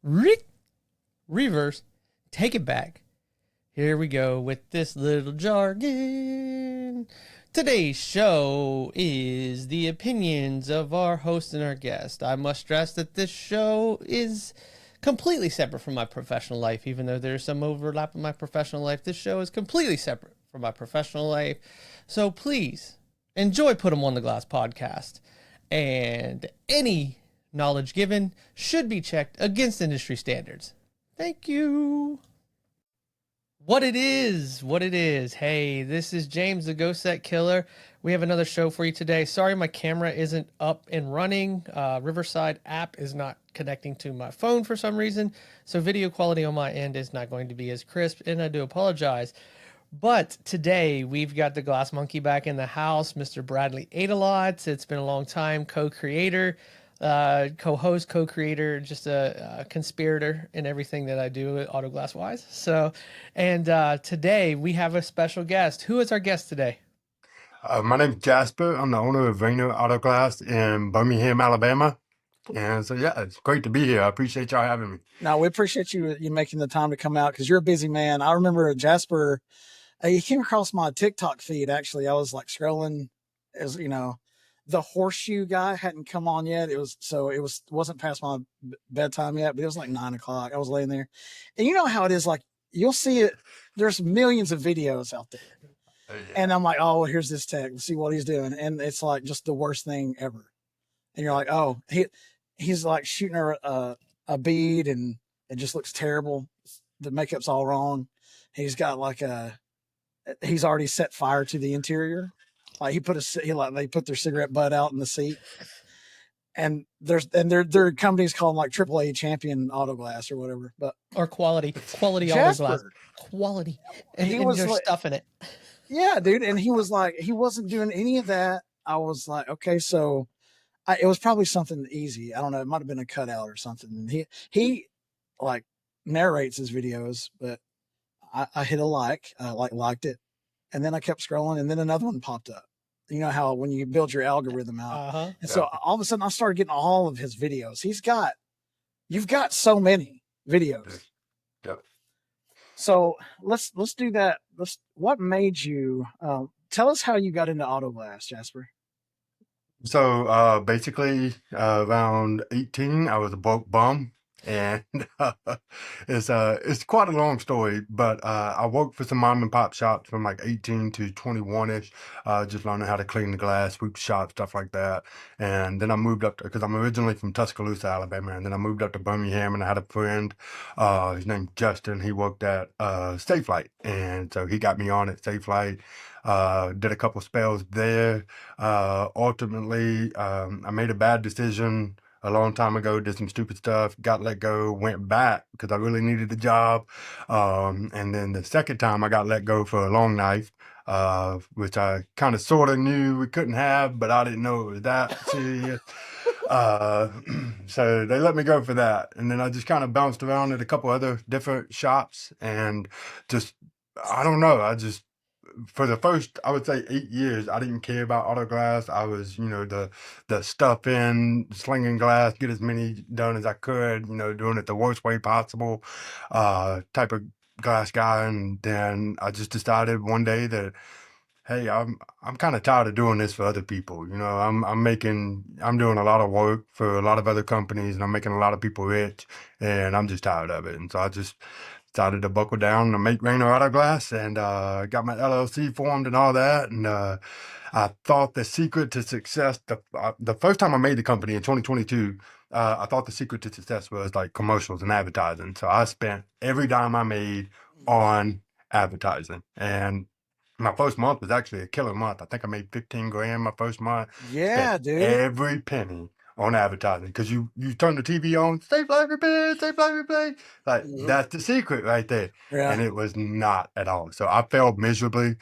Reverse, take it back. Here we go with this little jargon. Today's show is the opinions of our host and our guest. I must stress that this show is completely separate from my professional life, even though there's some overlap in my professional life. This show is completely separate from my professional life. So please enjoy Put 'em on the Glass podcast. And any knowledge given should be checked against industry standards. Thank you. What it is. Hey, this is James, the Ghost Set Killer. We have another show for you today. Sorry, my camera isn't up and running. Riverside app is not connecting to my phone for some reason, so video quality on my end is not going to be as crisp, and I do apologize. But today we've got the Glass Monkey back in the house, Mr. Bradley Adelot. It's been a long time, co-creator, co-host, co-creator, just a conspirator in everything that I do Auto Glass wise. So, and today we have a special guest. Who is our guest today? My name's Jasper. I'm the owner of Reno Auto Glass in Birmingham, Alabama. And so, yeah, it's great to be here. I appreciate y'all having me. No, we appreciate you making the time to come out because you're a busy man. I remember Jasper, he came across my TikTok feed. Actually, I was like scrolling, as you know, the horseshoe guy hadn't come on yet. Wasn't past my bedtime yet, but it was like 9 o'clock. I was laying there, and you know how it is. Like you'll see it. There's millions of videos out there. And I'm like, oh, well, here's this tech. Let's see what he's doing. And it's like just the worst thing ever. And you're like, oh, he's like shooting a bead and it just looks terrible. The makeup's all wrong. He's got he's already set fire to the interior. Like they put their cigarette butt out in the seat. And there are companies called like AAA Champion Auto Glass or whatever, or quality Auto Glass, quality. And he was like, stuff in it. Yeah, dude. And he was like, he wasn't doing any of that. I was like, okay, so it was probably something easy. I don't know. It might've been a cutout or something. And he like narrates his videos, but I hit liked it. And then I kept scrolling and then another one popped up. You know how when you build your algorithm out. And so all of a sudden I started getting all of his videos. You've got so many videos. Yep. So let's do that. What made you, tell us how you got into auto glass, Jasper. So basically, around 18, I was a broke bum. And it's quite a long story, but I worked for some mom and pop shops from like 18 to 21-ish, just learning how to clean the glass, sweep the shop, stuff like that. And then I moved up because I'm originally from Tuscaloosa, Alabama, and then I moved up to Birmingham, and I had a friend, his name's Justin. He worked at Safelight, and so he got me on at Safelight. Did a couple spells there. Ultimately, I made a bad decision a long time ago, did some stupid stuff, got let go, went back because I really needed a job. And then the second time I got let go for a long knife, which I kind of sort of knew we couldn't have, but I didn't know it was that serious. So they let me go for that. And then I just kind of bounced around at a couple other different shops and just, I don't know, for the first, I would say 8 years, I didn't care about auto glass. I was, the stuff in, slinging glass, get as many done as I could, doing it the worst way possible, type of glass guy. And then I just decided one day that, hey, I'm kind of tired of doing this for other people. I'm doing a lot of work for a lot of other companies, and I'm making a lot of people rich, and I'm just tired of it. And so I just decided to buckle down and make Reno Auto Glass, and got my LLC formed and all that. And I thought the secret to success, the first time I made the company in 2022, I thought the secret to success was like commercials and advertising. So I spent every dime I made on advertising, and my first month was actually a killer month. I think I made 15 grand my first month. Yeah, dude. Every penny on advertising, because you turn the TV on, save life repair, like that's the secret right there. Yeah. And it was not at all. So I failed miserably.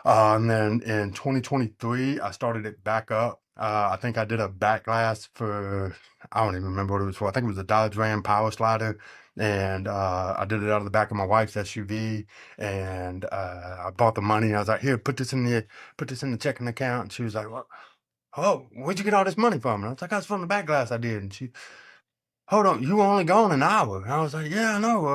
And then in 2023, I started it back up. I think I did a back glass for, I don't even remember what it was for. I think it was a Dodge Ram power slider. And I did it out of the back of my wife's SUV, and I bought the money. And I was like, "Here, put this in the checking account." And she was like, "What? Oh, where'd you get all this money from?" And I was like, "I was from the back glass I did." And she, hold on, you were only gone an hour. And I was like, yeah, I know.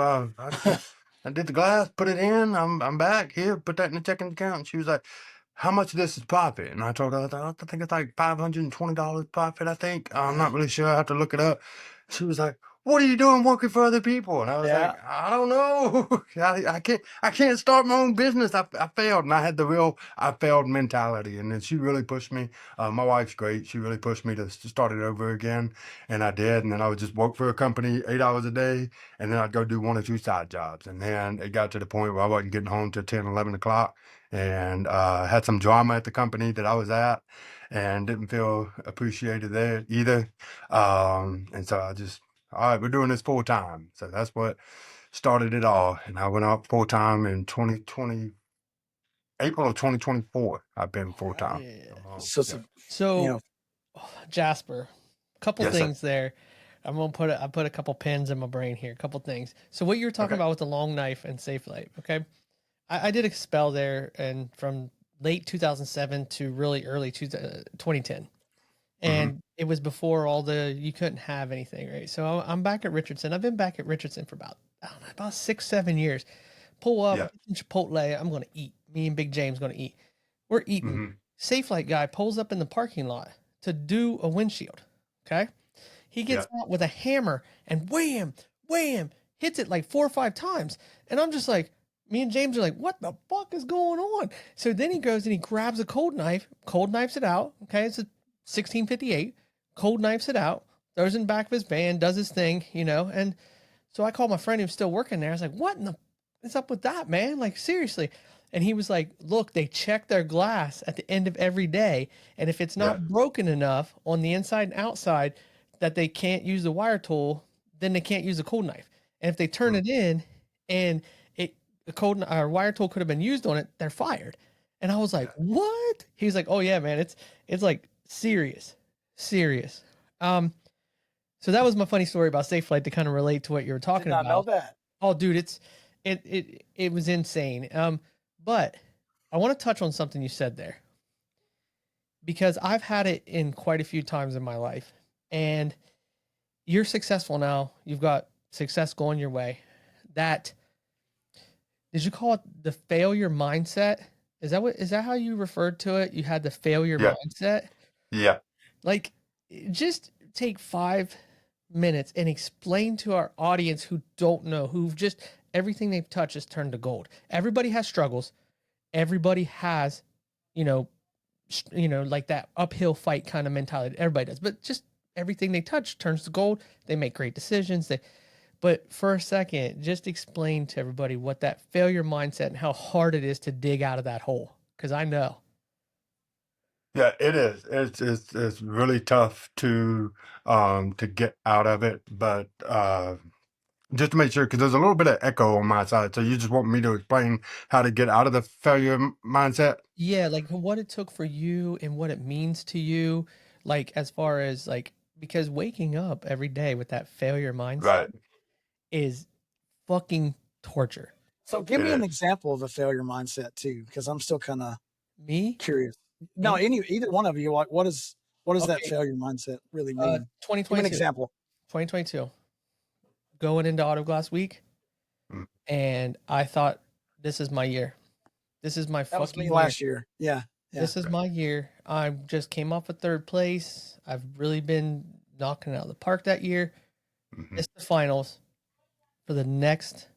I did the glass, put it in. I'm back here. Put that in the checking account. And she was like, how much of this is profit? And I told her, I think it's like $520 profit. I think I'm not really sure. I have to look it up. She was like, what are you doing working for other people? And I was Yeah. like, I don't know. I can't start my own business. I failed, and I had the real I failed mentality. And then she really pushed me. My wife's great. She really pushed me to start it over again, and I did. And then I would just work for a company 8 hours a day, and then I'd go do 1 or 2 side jobs. And then it got to the point where I wasn't getting home till 10, 11 o'clock, and had some drama at the company that I was at, and didn't feel appreciated there either. And so I just, all right, we're doing this full time. So that's what started it all. And I went out full time in 2020, April of 2024. I've been full time. Yeah. So, Yeah. you So, know, Jasper, couple Yes, sir. things there. I put a couple pins in my brain here. A couple things. So what you were talking Okay. about with the long knife and safe light, okay? I did a spell there, and from late 2007 to really early 2010, and it was before all the you couldn't have anything, right? So I'm back at Richardson. I've been back at Richardson for about, I don't know, about 6 7 years. Pull up, Yeah. get some Chipotle. I'm gonna eat. Me and Big James gonna eat. We're eating. Mhm. Safe light guy pulls up in the parking lot to do a windshield. Okay, he Yeah. gets out with a hammer and wham, wham, hits it like 4 or 5 times. And I'm just like, me and James are like, what the fuck is going on? So then he goes and he grabs a cold knifes it out. Okay, it's a 1658, cold knifes it out, throws it in the back of his van, does his thing, And so I called my friend who's still working there. I was like, what in the is up with that, man? Like, seriously. And he was like, look, they check their glass at the end of every day. And if it's Yeah. not broken enough on the inside and outside that they can't use the wire tool, then they can't use a cold knife. And if they turn Mm. it in and a cold or wire tool could have been used on it, they're fired. And I was like, Yeah. what? He's like, oh yeah, man, it's like serious, serious. So that was my funny story about safe flight to kind of relate to what you were did talking not know about. that. Oh, dude, it was insane. But I want to touch on something you said there because I've had it in quite a few times in my life, and you're successful now. You've got success going your way. That did you call it the failure mindset? Is that how you referred to it? You had the failure Yeah. mindset? Yeah. Like, just take 5 minutes and explain to our audience who don't know, who've just everything they've touched has turned to gold. Everybody has struggles. Everybody has, you know, like that uphill fight kind of mentality. Everybody does, but just everything they touch turns to gold. They make great decisions. But for a second, just explain to everybody what that failure mindset and how hard it is to dig out of that hole. Because I know. Yeah, it is. It's really tough to get out of it, but just to make sure, because there's a little bit of echo on my side. So you just want me to explain how to get out of the failure mindset? Yeah, like what it took for you and what it means to you, like as far as like because waking up every day with that failure mindset Right. is fucking torture. So give It me an is. example of a failure mindset too, because I'm still kind of Me? curious. No, Me? either one of you. What is that Okay, failure mindset really mean? Give me an 2022. example. 2022. Going into Auto Glass Week, Mm. and I thought this is my year. This is my That was me fucking year. last year. Yeah, yeah. This is Right. my year. I just came off of third place. I've really been knocking it out of the park that year. Mhm. It's the finals for the next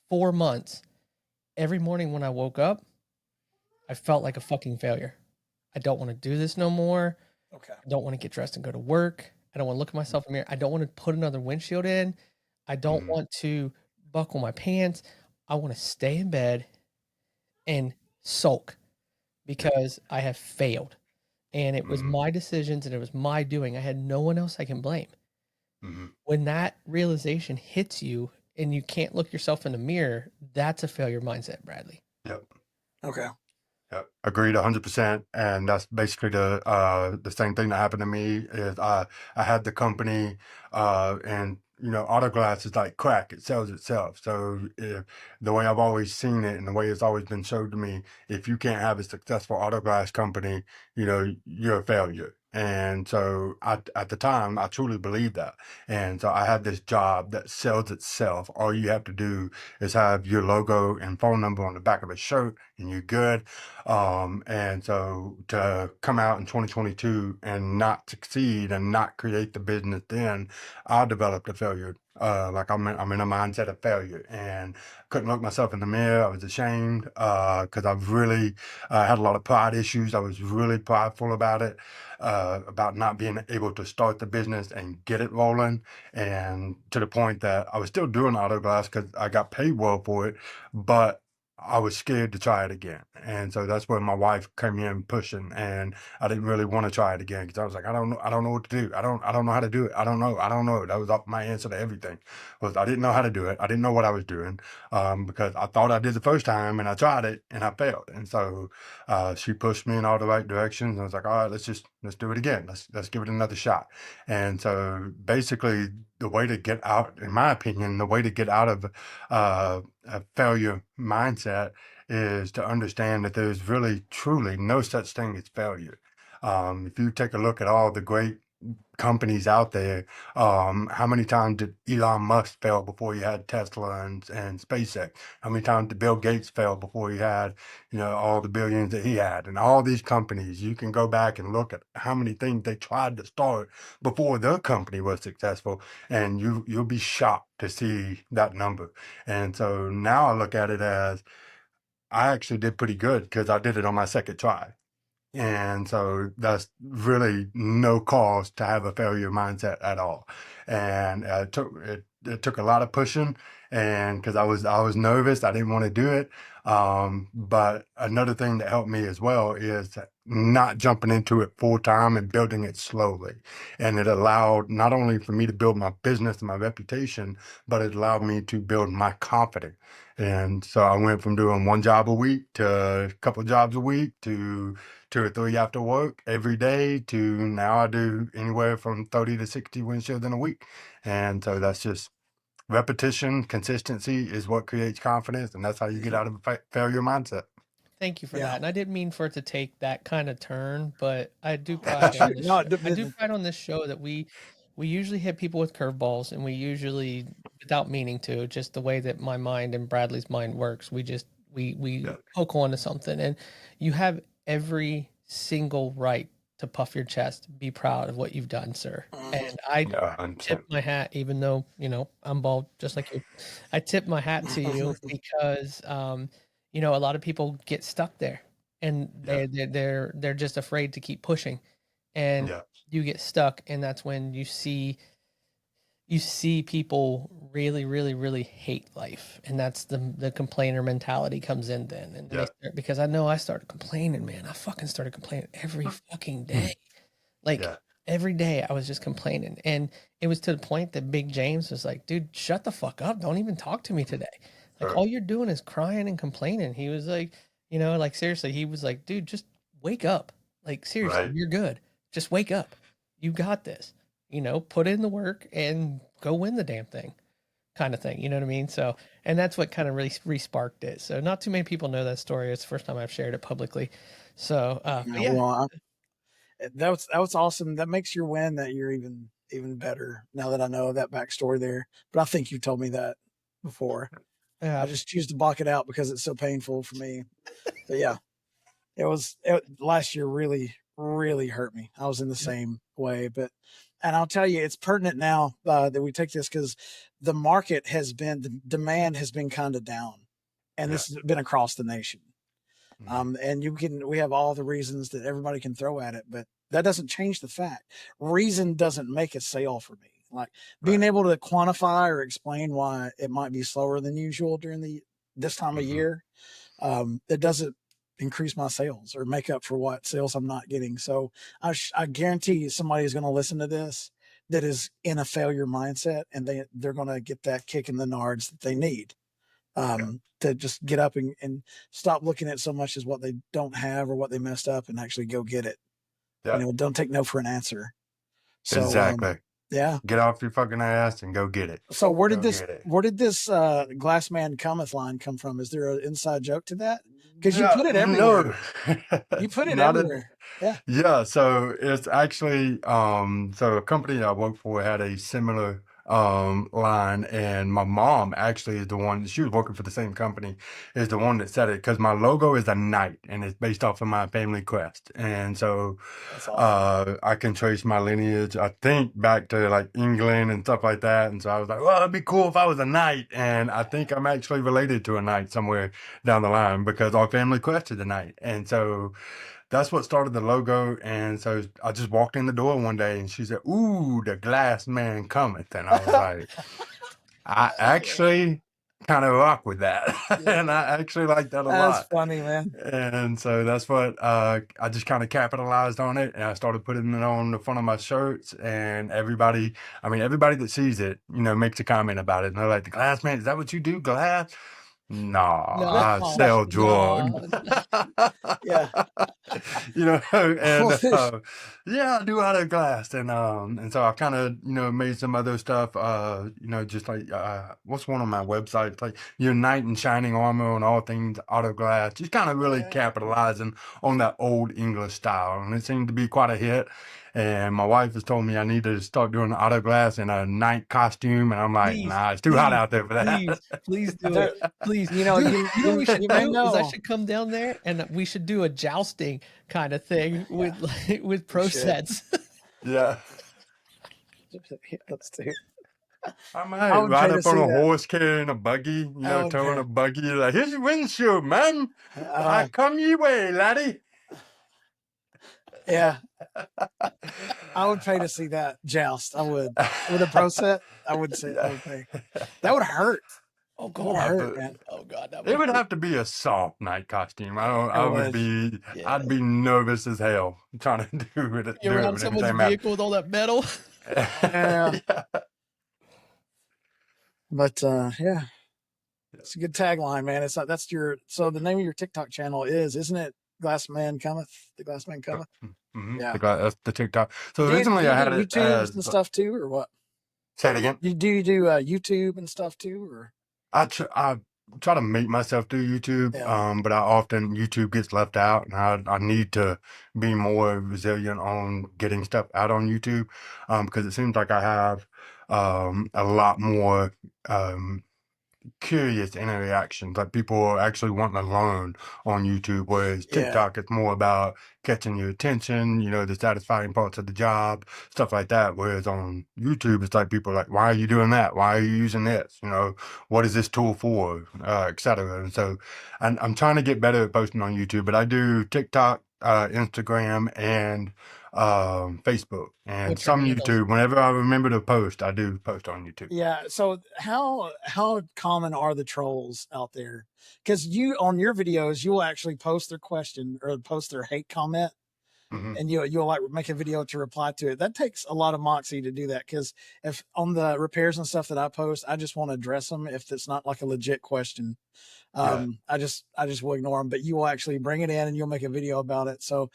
4 months. Every morning when I woke up, I felt like a fucking failure. I don't want to do this no more. Okay. I don't want to get dressed and go to work. I don't want to look at myself in the mirror. I don't want to put another windshield in. I don't Mhm. want to buckle my pants. I want to stay in bed and sulk because I have failed. And it was Mhm. my decisions and it was my doing. I had no one else I can blame. Mhm. When that realization hits you and you can't look yourself in the mirror, that's a failure mindset, Bradley. Yep. Okay. Yep. Agreed 100%. And that's basically the same thing that happened to me is I had the company and auto glass is like crack, it sells itself. So if the way I've always seen it and the way it's always been showed to me, if you can't have a successful auto glass company, you're a failure. And so at the time, I truly believed that. And so I had this job that sells itself. All you have to do is have your logo and phone number on the back of a shirt, and you're good. And so to come out in 2022 and not succeed and not create the business, then I developed a failure. Like I'm in a mindset of failure, and couldn't look myself in the mirror. I was ashamed because I've really had a lot of pride issues. I was really prideful about it, about not being able to start the business and get it rolling, and to the point that I was still doing auto glass because I got paid well for it, but I was scared to try it again. And so that's where my wife came in pushing, and I didn't really want to try it again because I was like, I don't know what to do. I don't know how to do it. I don't know. That was my answer to everything. Was I didn't know how to do it. I didn't know what I was doing, because I thought I did the first time and I tried it and I failed. And so she pushed me in all the right directions. I was like, all right, let's do it again. Let's give it another shot. And so basically, the way to get out, in my opinion, the way to get out of a failure mindset is to understand that there's really, truly no such thing as failure. If you take a look at all the great companies out there, how many times did Elon Musk fail before he had Tesla and SpaceX? How many times did Bill Gates fail before he had, all the billions that he had? And all these companies, you can go back and look at how many things they tried to start before their company was successful, and you'll be shocked to see that number. And so now I look at it as I actually did pretty good because I did it on my second try. And so that's really no cause to have a failure mindset at all. And it took a lot of pushing, and because I was nervous, I didn't want to do it. But another thing that helped me as well is not jumping into it full time and building it slowly. And it allowed not only for me to build my business and my reputation, but it allowed me to build my confidence. And so I went from doing one job a week to a couple jobs a week to 2 or 3 after work every day to now I do anywhere from 30 to 60 windshields in a week. And so that's just repetition, consistency is what creates confidence. And that's how you get out of a failure mindset. Thank you for Yeah. that. And I didn't mean for it to take that kind of turn, but I do pride on this No, show. I do pride on this show that we usually hit people with curveballs, and we usually, without meaning to, just the way that my mind and Bradley's mind works, we Yeah. poke on to something. And you have every single right to puff your chest, be proud of what you've done, sir. And I Yeah, tip 100%. my hat, even though, I'm bald just like you. I tip my hat to you because a lot of people get stuck there, and Yeah. they're just afraid to keep pushing, and Yeah. you get stuck, and that's when you see people really, really, really hate life, and that's the complainer mentality comes in then, and then they Yeah. start, because I know I started complaining, man. I fucking started complaining every fucking day. Like Yeah. every day I was just complaining. And it was to the point that Big James was like, dude, shut the fuck up. Don't even talk to me today. Like Sure. all you're doing is crying and complaining. He was like, like seriously, he was like, dude, just wake up. Like seriously, Right. you're good. Just wake up. You got this. Put in the work and go win the damn thing. Kind of thing. You know what I mean? So, and that's what kind of really re-sparked it. So not too many people know that story. It's the first time I've shared it publicly. So, but yeah, well, that was awesome. That makes your win that you're even better now that I know that backstory there. But I think you told me that before. I yeah, just choose to block it out because it's so painful for me. But yeah, last year really really hurt me. I was in the same way, and I'll tell you, it's pertinent now that we take this because the demand has been kind of down, and Yeah. this has been across the nation. Mhm. And we have all the reasons that everybody can throw at it, but that doesn't change the fact. Reason doesn't make a sale for me. Like being Right. able to quantify or explain why it might be slower than usual during this time of Hmm. year, it doesn't increase my sales or make up for what sales I'm not getting. So I guarantee you somebody is going to listen to this that is in a failure mindset, and they're going to get that kick in the nards that they need, Yeah. to just get up and stop looking at so much as what they don't have or what they messed up, and actually go get it. Yeah. Don't take no for an answer. So, Exactly. yeah. Get off your fucking ass and go get it. So Go get it. where did this glass man cometh line come from? Is there an inside joke to that? because you Yeah, put it no, everywhere. You put it not at everywhere. Yeah, Yeah, so it's actually so a company I work for had a similar line, and my mom actually is the one, she was working for the same company, is the one that said it because my logo is a knight and it's based off of my family crest. And so that's awesome. I can trace my lineage, I think, back to like England and stuff like that. And so I was like, well, it'd be cool if I was a knight. And I think I'm actually related to a knight somewhere down the line because our family crest is a knight. And so that's what started the logo. And so I just walked in the door one day and she said, "Ooh, the glass man cometh." And I was like, I actually kind of rock with that. And Yeah, I actually like that a that's lot. funny, man. And so that's what I just kind of capitalized on it and I started putting it on the front of my shirts. And everybody, I mean, everybody that sees it, makes a comment about it. And they're like, "The glass man, is that what you do? Glass?" Nah, No, I sell drugs. no. yeah. And Well, this, yeah, I do out of glass, and so I kind of made some other stuff, just like what's one on my website, like your knight in shining armor and all things auto glass, just kind of really yeah, capitalizing on that old English style, and it seemed to be quite a hit. And my wife has told me I need to start doing auto glass in a night costume, and I'm like, Please, nah, it's too hot please, out there for that. please do there, it. Please, dude. you You know what we should you may do is I know. should come down there and we should do a jousting kind of thing Yeah, with like with we pro should. sets. Yeah. Let's do. I I might would pay ride to up on see a that. horse carrying a buggy, I would towing pay. a buggy, like, "Here's your windshield, man. I Uh, come ye way, laddie." yeah, I would pay to see that joust. I would with a pro set. I would say I would pay. That would hurt. Oh It would Uh, God. hurt, but man. Oh God, that it would would hurt. have to be a soft night costume. It would. Yeah. I'd be nervous as hell trying to You're do it around with someone's anything else. vehicle with all that metal. Yeah, Yeah. but yeah, it's a good tagline, man. It's not that's your so the name of your TikTok channel isn't it? Glass Man Cometh. The Glass Man Cometh. Yeah. That's the TikTok. So Do originally you I do had it YouTubes and as, stuff too, or what? say it again. You do YouTube and stuff too, or I try to make myself do YouTube, yeah, but I often YouTube gets left out, and I need to be more resilient on getting stuff out on YouTube, because it seems like I have a lot more um, curious interactions. Like people are actually wanting to learn on YouTube, whereas yeah, TikTok is more about catching your attention, the satisfying parts of the job, stuff like that. Whereas on YouTube, it's like people are like, "Why are you doing that? Why are you using this? What is this tool for?" Etc. And so I'm trying to get better at posting on YouTube, but I do TikTok, Instagram, and Facebook, and What's your some handles? YouTube. Whenever I remember to post, I do post on YouTube. yeah. So how common are the trolls out there? Because you on your videos, you will actually post their question or post their hate comment, Hmm. and you'll like make a video to reply to it. That takes a lot of moxie to do that. Because if on the repairs and stuff that I post, I just want to address them if it's not like a legit question. Yeah. I just will ignore them, but you will actually bring it in and you'll make a video about it. So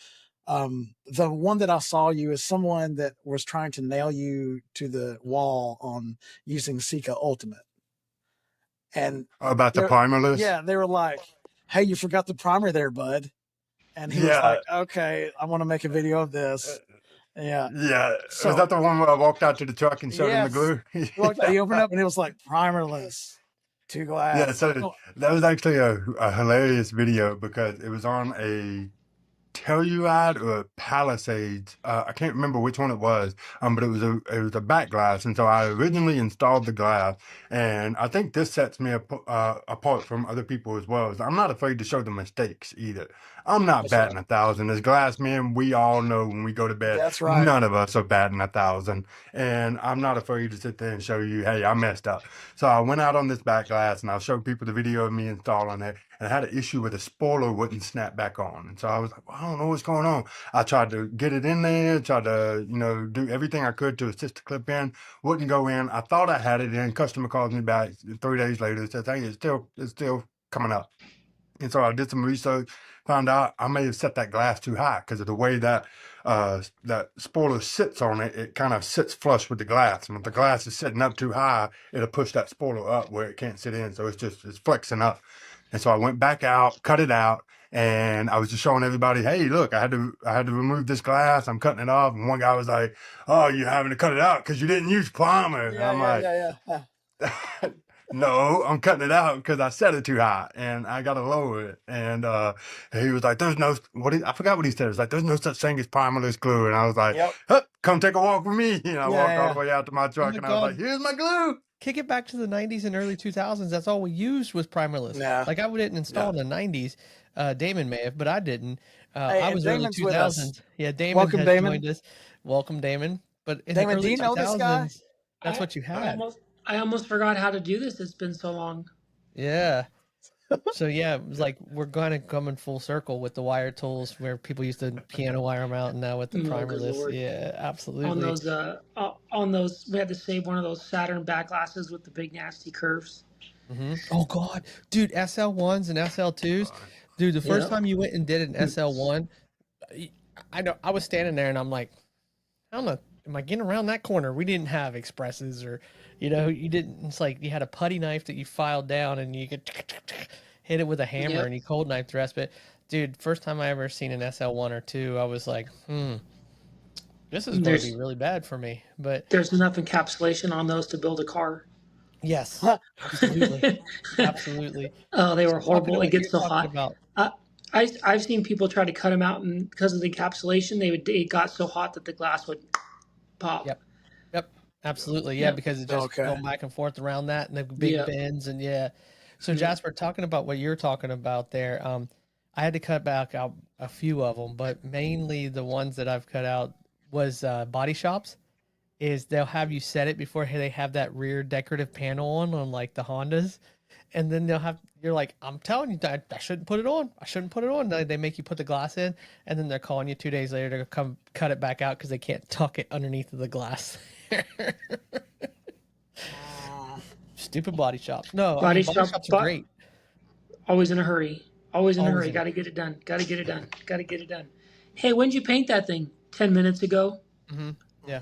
the one that I saw you is someone that was trying to nail you to the wall on using Sika Ultimate. And About the they're primerless? yeah, they were like, "Hey, you forgot the primer there, bud." And he was Yeah. like, "Okay, I want to make a video of uh, this." Yeah. Yeah. Was So that the one where I walked out to the truck and showed him the yes, glue? he opened up and it was like primerless to Yeah, glass. so Oh, that was actually a hilarious video because it was on a Telluride or Palisades. I can't remember which one it was, but it was a back glass, and so I originally installed the glass, and I think this sets me apart from other people as well. Is I'm not afraid to show the mistakes either. I'm not that's batting right. 1,000. As glass men, we all know when we go to bed, That's right. none of us are batting 1,000, and I'm not afraid to sit there and show you, hey, I messed up. So I went out on this back glass, and I showed people the video of me installing it, and I had an issue where the spoiler wouldn't snap back on. And so I was like, well, I don't know what's going on. I tried to get it in there, tried to, do everything I could to assist the clip in, wouldn't go in. I thought I had it in. Customer calls me back 3 days later, says, hey, it's still coming up. And so I did some research, found out I may have set that glass too high because of the way that spoiler sits on it. It kind of sits flush with the glass, and if the glass is sitting up too high, it'll push that spoiler up where it can't sit in. So it's flexing up. And so I went back out, cut it out, and I was just showing everybody, hey, look, I had to remove this glass. I'm cutting it off. And one guy was like, oh, you're having to cut it out because you didn't use primer. And I'm like, no, I'm cutting it out because I set it too high and I got to lower it. And he was like, there's no, I forgot what he said. It was like, there's no such thing as primerless glue. And I was like, Yep. come take a walk with me. And I walked all the way out to my truck and I was like, here's my glue. Kick it back to the 90s and early 2000s. That's all we used was primerless. Yeah. Like I didn't install in the 90s. Damon may have, but I didn't. Hey, I was Damon's early 2000s. Yeah, Damon Welcome, has Damon. joined us. Welcome, Damon. But in Damon, the do early you know this guy? 2000s, that's what you had. I almost forgot how to do this. It's been so long. Yeah. So yeah, it was like we're going to come in full circle with the wire tools where people used to piano wire them out, and now with the primerless. Yeah, absolutely. On those, we had to save one of those Saturn back glasses with the big nasty curves. Mm-hmm. Oh God, dude, SL1s and SL2s. Dude, the first time you went and did an SL1, I know I was standing there and I'm like, I don't know, am I getting around that corner? We didn't have expresses or, you didn't. It's like you had a putty knife that you filed down and you could hit it with a hammer and you cold knife the rest. But dude, first time I ever seen an SL1 or 2, I was like, this is going to be really bad for me. But there's enough encapsulation on those to build a car. Yes, absolutely, absolutely. Oh, they were horrible. It gets so hot. I've seen people try to cut them out, and because of the encapsulation, it got so hot that the glass would pop. Yep, absolutely. Yeah, because it just going back and forth around that and the big bends and So Jasper, talking about what you're talking about there, I had to cut back out a few of them, but mainly the ones that I've cut out was body shops. Is they'll have you set it before they have that rear decorative panel on like the Hondas, and then you're like, I'm telling you that I shouldn't put it on. I shouldn't put it on. They make you put the glass in, and then they're calling you 2 days later to come cut it back out because they can't tuck it underneath of the glass. Stupid body shops. No, body shops are great. Always in a hurry. Always in a hurry. Got to get it done. Got to get it done. Got to get it done. Hey, when did you paint that thing? 10 minutes ago? Mm-hmm. Yeah.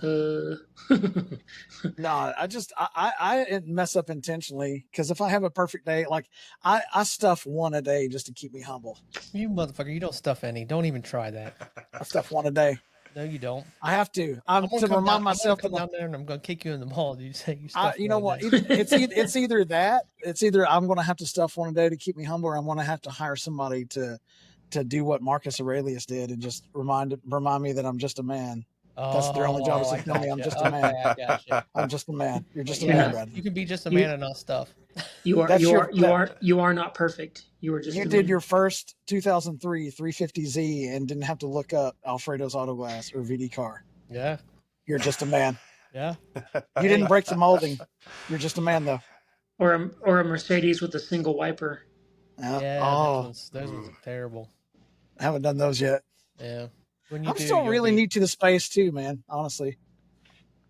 No, I mess up intentionally because if I have a perfect day, like I stuff one a day just to keep me humble. You motherfucker, you don't stuff any. Don't even try that. I stuff one a day. No, you don't. I have to. I'm to remind myself. I'm down there and I'm going to kick you in the mall. You say you stuff. You know what? It's either that. It's either I'm going to have to stuff one a day to keep me humble, or I'm going to have to hire somebody to do what Marcus Aurelius did and just remind me that I'm just a man. That's their only job is to tell me I'm just a man. I'm just a man. You're just a man, brother. You can be just a man and not stuff. You are not perfect. You were just. You did your first 2003 350Z and didn't have to look up Alfredo's Autoglass or VD car. Yeah. You're just a man. Yeah. You didn't break the molding. You're just a man, though. Or a Mercedes with a single wiper. Yeah. Those ones are terrible. I haven't done those yet. Yeah. I'm still really new to the space too, man. Honestly,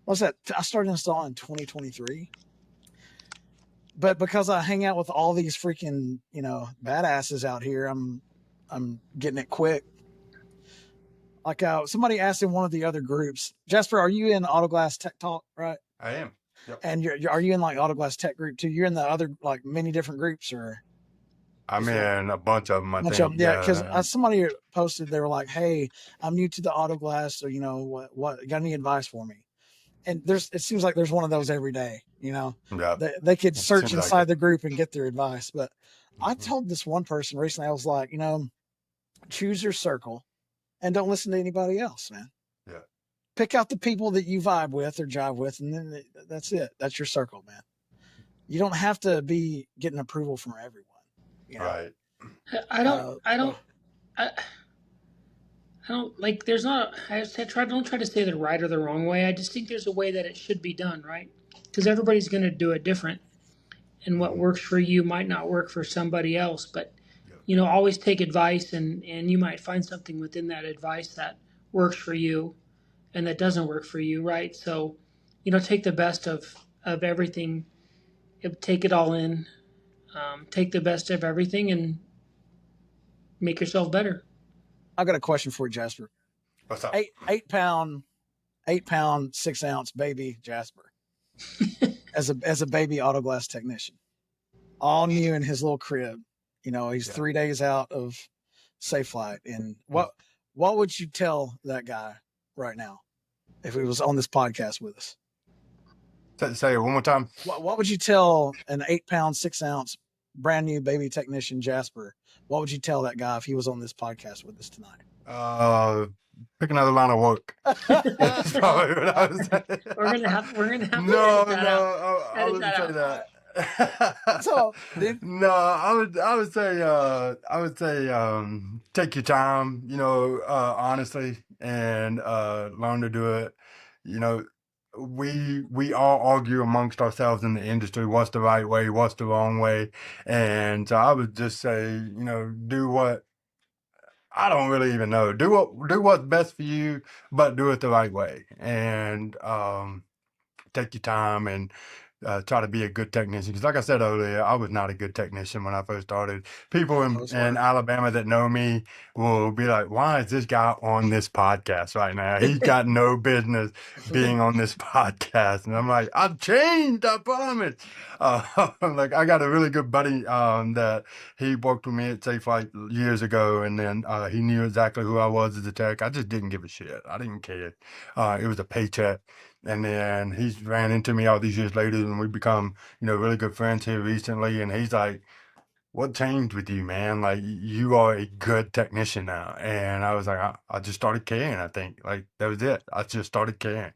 what's that? I started installing in 2023, but because I hang out with all these freaking badasses out here, I'm getting it quick. Like somebody asked in one of the other groups, Jasper, are you in Autoglass Tech Talk? Right. I am. Yep. And are you in like Autoglass Tech group too? You're in the other like many different groups, or? I'm in a bunch of them, I think. Yeah, because somebody posted, they were like, hey, I'm new to the Autoglass, or, what got any advice for me? And it seems like there's one of those every day, Yeah. They could search inside the group and get their advice. But I told this one person recently, I was like, choose your circle and don't listen to anybody else, man. Yeah. Pick out the people that you vibe with or jive with, and then that's it. That's your circle, man. You don't have to be getting approval from everyone. Right. I don't like. There's not. Don't try to say the right or the wrong way. I just think there's a way that it should be done, right? Because everybody's going to do it different, and what works for you might not work for somebody else. But always take advice, and you might find something within that advice that works for you, and that doesn't work for you, right? So, take the best of everything, take it all in. Take the best of everything and make yourself better. I've got a question for you, Jasper. What's up? 8 pound, 6 ounce baby Jasper, as a baby Autoglass technician, all new in his little crib. You know, he's Yeah. 3 days out of safe flight. And what would you tell that guy right now if he was on this podcast with us? Say it one more time. What would you tell an 8-pound, 6-ounce brand new baby technician Jasper? What would you tell that guy if he was on this podcast with us tonight? Pick another line of work. That's probably what I was saying. We're gonna have to edit No, that no, out. I Edit wouldn't that say out. that. That's all, dude. No, I would say, take your time, honestly, and learn to do it. You know, we all argue amongst ourselves in the industry, what's the right way, what's the wrong way, and so I would just say, do what I don't really even know. Do what's best for you, but do it the right way, and take your time and try to be a good technician. Because like I said earlier, I was not a good technician when I first started. People in Alabama that know me will be like, why is this guy on this podcast right now? He's got no business being on this podcast. And I'm like, I've changed, I promise. Like I got a really good buddy that he worked with me at Safe Flight years ago. And then he knew exactly who I was as a tech. I just didn't give a shit. I didn't care. It was a paycheck. And then he's ran into me all these years later, and we become, really good friends here recently. And he's like, "What changed with you, man? Like, you are a good technician now." And I was like, I just started caring. I think like that was it. I just started caring.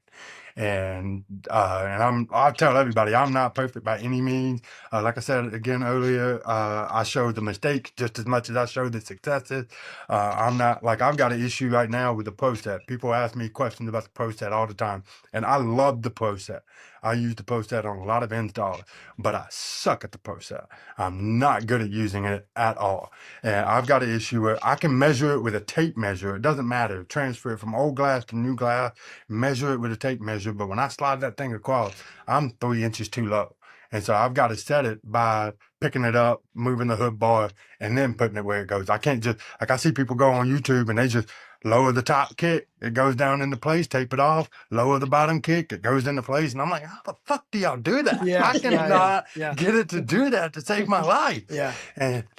And I'll tell everybody I'm not perfect by any means. Like I said again earlier, I show the mistakes just as much as I show the successes. I'm not like I've got an issue right now with the Pro Set. People ask me questions about the Pro Set all the time, and I love the Pro Set. I use the Pro Set on a lot of installs, but I suck at the Pro Set. I'm not good at using it at all. And I've got an issue where I can measure it with a tape measure. It doesn't matter. Transfer it from old glass to new glass, measure it with a tape measure. But when I slide that thing across, I'm 3 inches too low. And so I've got to set it by picking it up, moving the hood bar, and then putting it where it goes. I can't just, like I see people go on YouTube and they just lower the top kick, it goes down into place, tape it off, lower the bottom kick, it goes into place. And I'm like, how the fuck do y'all do that? Yeah, I cannot yeah. get it to do that to save my life. Yeah.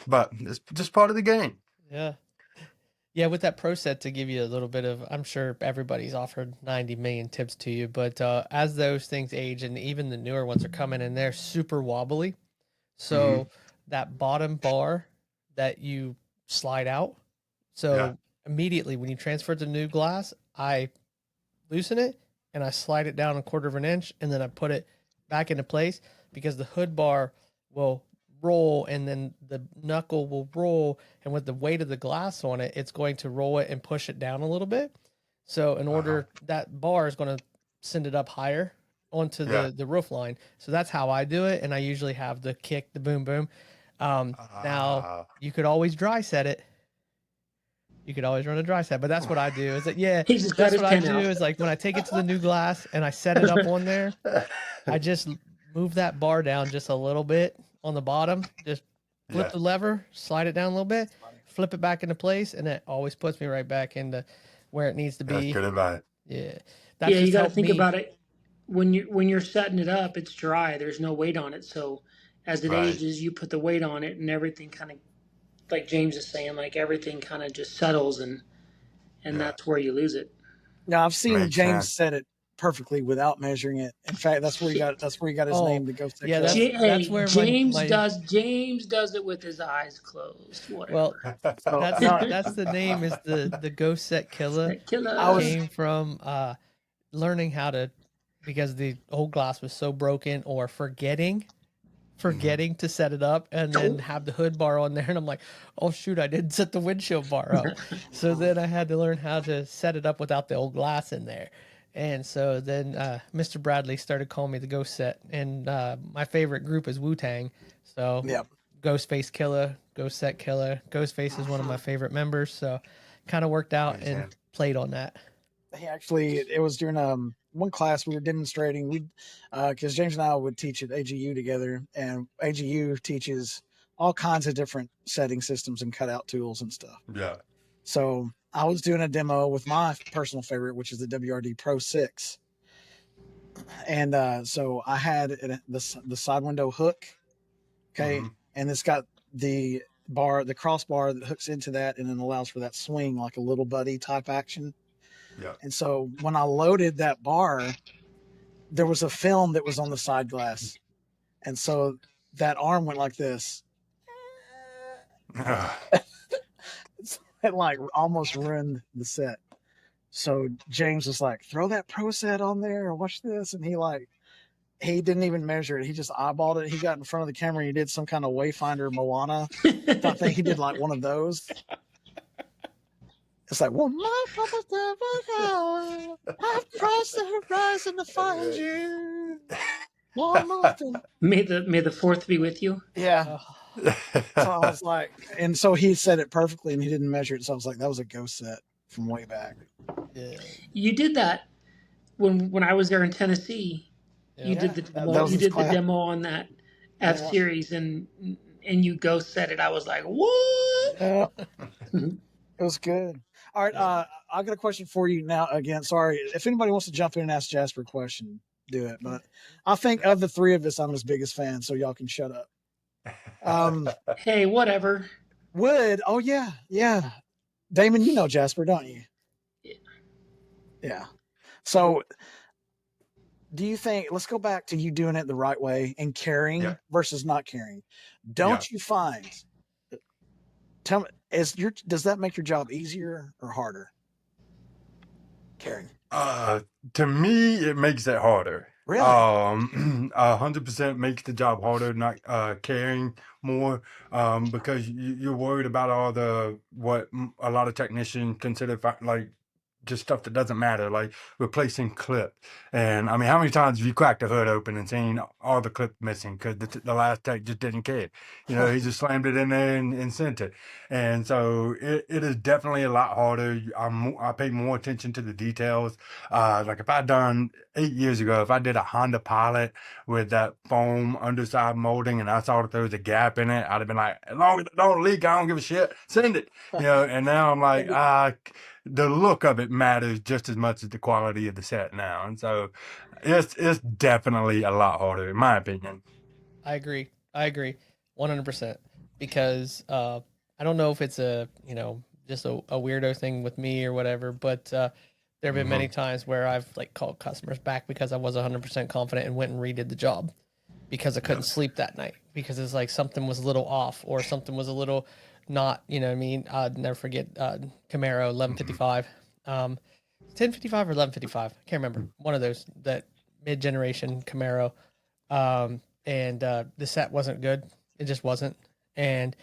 But it's just part of the game. Yeah. Yeah, with that Pro Set, to give you a little bit of, I'm sure everybody's offered 90 million tips to you, but as those things age and even the newer ones are coming in, they're super wobbly. So that bottom bar that you slide out, so immediately when you transfer it to new glass, I loosen it and I slide it down 1/4 of an inch, and then I put it back into place because the hood bar will roll and then the knuckle will roll, and with the weight of the glass on it, it's going to roll it and push it down a little bit. So in order, that bar is going to send it up higher onto the roof line. So that's how I do it, and I usually have the kick, the boom boom. Now you could always dry set it. You could always run a dry set, but that's what I do. Is that that's what I do. Is like when I take it to the new glass and I set it up on there, I just move that bar down just a little bit on the bottom. Just flip the lever, slide it down a little bit, flip it back into place, and it always puts me right back into where it needs to be. That's good advice. Yeah, you got to think about it. When you're setting it up, it's dry. There's no weight on it. So as it ages, you put the weight on it, and everything kind of, like James is saying, like everything kind of just settles, and that's where you lose it. Now I've seen James set it perfectly without measuring it. In fact, that's where he got his name to go. Yeah, that's where James does it with his eyes closed. Whatever. Well, that's the name is the Ghost Set Killer. Came from learning how to, because the old glass was so broken, or forgetting to set it up, and then have the hood bar on there, and I'm like, oh shoot, I didn't set the windshield bar up. So then I had to learn how to set it up without the old glass in there. And so then Mr. Bradley started calling me the Ghost Set, and my favorite group is Wu-Tang. So Ghostface Killer, Ghost Set Killer. Ghostface is one of my favorite members, so kind of worked out and played on that. It was during one class we were demonstrating. Because James and I would teach at AGU together, and AGU teaches all kinds of different setting systems and cutout tools and stuff. Yeah. So I was doing a demo with my personal favorite, which is the WRD Pro 6. And so I had the side window hook. Okay. And it's got the bar, the crossbar that hooks into that, and then allows for that swing like a little buddy type action. Yeah. And so when I loaded that bar, there was a film that was on the side glass, and so that arm went like this. It like almost ruined the set. So James was like, "Throw that Pro Set on there, or watch this," and he didn't even measure it. He just eyeballed it. He got in front of the camera and he did some kind of Wayfinder Moana type thing. He did like one of those. It's like, well, my papa's never I've crossed the horizon to find you. One more. May the fourth be with you. Yeah. So I was like, and so he said it perfectly and he didn't measure it. So I was like, that was a ghost set from way back. Yeah. You did that when I was there in Tennessee. Yeah. You did the That demo. was You his did the class. demo on that F Yeah. series, and you ghost set it. I was like, what? Yeah. It was good. All right, I got a question for you now. Again, sorry if anybody wants to jump in and ask Jasper a question, do it. But I think of the three of us, I'm his biggest fan, so y'all can shut up. Hey, whatever. Wood, oh yeah, Damon, you know Jasper, don't you? Yeah. So, do you think? Let's go back to you doing it the right way and caring Yeah. versus not caring. Don't you find? Tell me, does that make your job easier or harder? Caring. To me, it makes it harder. Really? 100% makes the job harder, not caring more, because you're worried about all what a lot of technicians consider like just stuff that doesn't matter, like replacing clip. And I mean, how many times have you cracked the hood open and seen all the clip missing because the last tech just didn't care? You know, he just slammed it in there and sent it. And so it is definitely a lot harder. I pay more attention to the details. Like if I'd done 8 years ago, if I did a Honda Pilot with that foam underside molding and I saw that there was a gap in it, I'd have been like, as long as it don't leak, I don't give a shit. Send it. You know, and now I'm like, the look of it matters just as much as the quality of the set now. And so it's definitely a lot harder, in my opinion. I agree 100%, because I don't know if it's just a weirdo thing with me or whatever, but there have been many times where I've like called customers back because I was 100% confident and went and redid the job because I couldn't sleep that night because it's like something was a little off or something was a little not, you know what I mean? I'd never forget Camaro 1155, 1055 or 1155. I can't remember. One of those, that mid-generation Camaro. And the set wasn't good. It just wasn't. And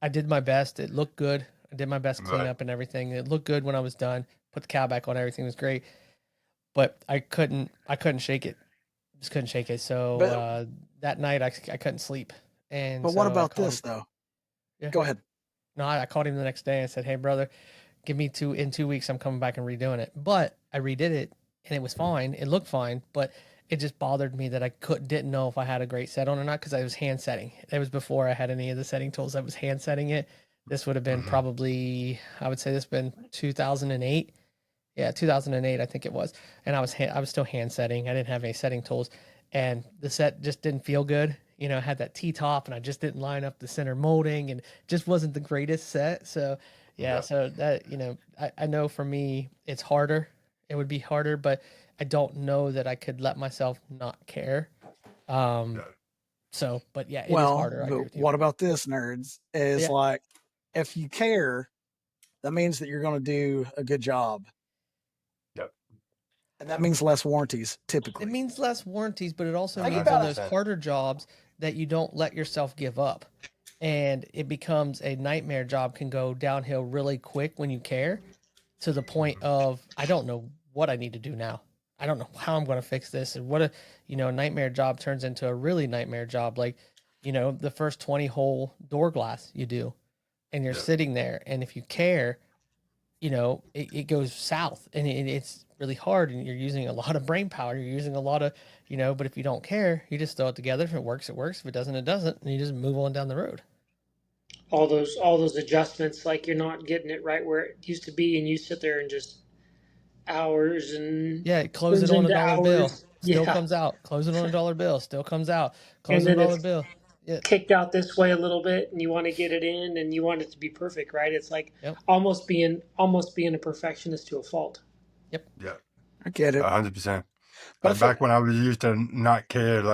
I did my best. It looked good. I did my best cleanup and everything. It looked good when I was done. Put the cow back on. Everything was great. But I couldn't shake it. Just couldn't shake it. So that night I couldn't sleep. And but so what about this though? Yeah. Go ahead. No, I called him the next day and said, "Hey, brother, give me in 2 weeks. I'm coming back and redoing it." But I redid it and it was fine. It looked fine, but it just bothered me that I didn't know if I had a great set on or not because I was hand setting. It was before I had any of the setting tools. I was hand setting it. This would have been probably, I would say this been 2008. Yeah, 2008, I think it was. And I was still hand setting. I didn't have any setting tools, and the set just didn't feel good. You know, I had that T-top, and I just didn't line up the center molding, and just wasn't the greatest set. So, yeah. So that, I know for me, it's harder. It would be harder, but I don't know that I could let myself not care. So, but yeah, it is harder. I agree with you. What about this, nerds? Is like, if you care, that means that you're going to do a good job. Yep. And that means less warranties, typically. It means less warranties, but it also means on those harder jobs that you don't let yourself give up. And it becomes a nightmare job, can go downhill really quick when you care, to the point of, I don't know what I need to do now. I don't know how I'm going to fix this. And what a nightmare job turns into a really nightmare job. Like, the first 20 hole door glass you do, and you're sitting there, and if you care, it goes south, and it's really hard, and you're using a lot of brain power. You're using a lot of, but if you don't care, you just throw it together. If it works, it works. If it doesn't, it doesn't. And you just move on down the road. All those adjustments, like you're not getting it right where it used to be, and you sit there and just hours and close it on a dollar bill, still Yeah. comes out. Close it on a dollar bill, still comes out. Close it on a dollar bill. Yeah. kicked out this way a little bit, and you want to get it in, and you want it to be perfect, right? It's like Yep. almost being a perfectionist to a fault. Yep. Yeah, I get it. 100%. But I Like feel, back when I was used to not care,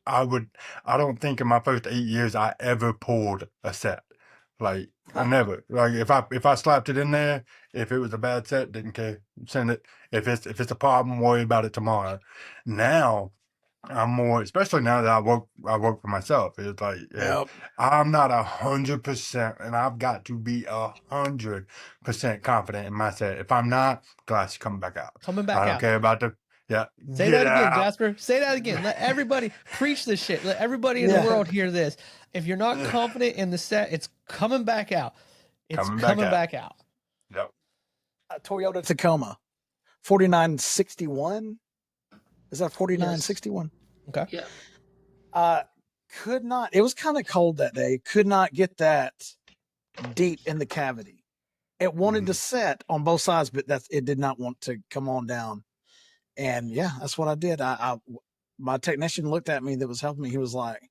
I don't think in my first 8 years I ever pulled a set. Like I never. Like if I slapped it in there, if it was a bad set, didn't care. Send it. If it's a problem, worry about it tomorrow. Now I'm more, especially now that I work for myself. It's like Yep. I'm not 100%, and I've got to be 100% confident in my set. If I'm not, glass is coming back out. Coming back I don't out. care about Say get that again, out. Jasper. Say that again. Let everybody preach this shit. Let everybody in the Yeah. world hear this. If you're not confident in the set, it's coming back out. It's Coming coming back out. back out. Yep. Toyota Tacoma, 4961. Is that 4961? Okay. Yeah. Could not. It was kind of cold that day. Could not get that deep in the cavity. It wanted to set on both sides, but it did not want to come on down. And yeah, that's what I did. My technician looked at me that was helping me. He was like,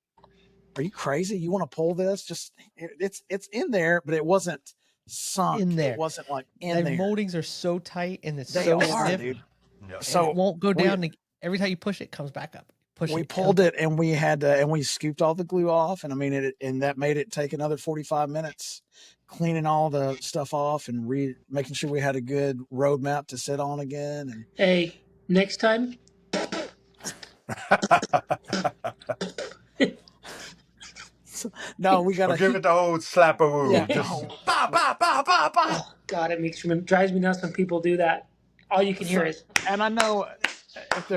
"Are you crazy? You want to pull this? Just it's in there, but it wasn't sunk In there. It wasn't like in The there. moldings are so tight and it's They so are, stiff. dude. Yep. And So it won't go down. Every time you push it, it comes back up. we pulled it, and we had to, and we scooped all the glue off, and I mean and that made it take another 45 minutes cleaning all the stuff off and making sure we had a good roadmap to sit on again. And Hey, next time, no, we got Or to give it the old slapperoo. Yeah. Just Oh. bah, bah, bah, bah, bah. oh God, drives me nuts when people do that. All you can hear is And I know if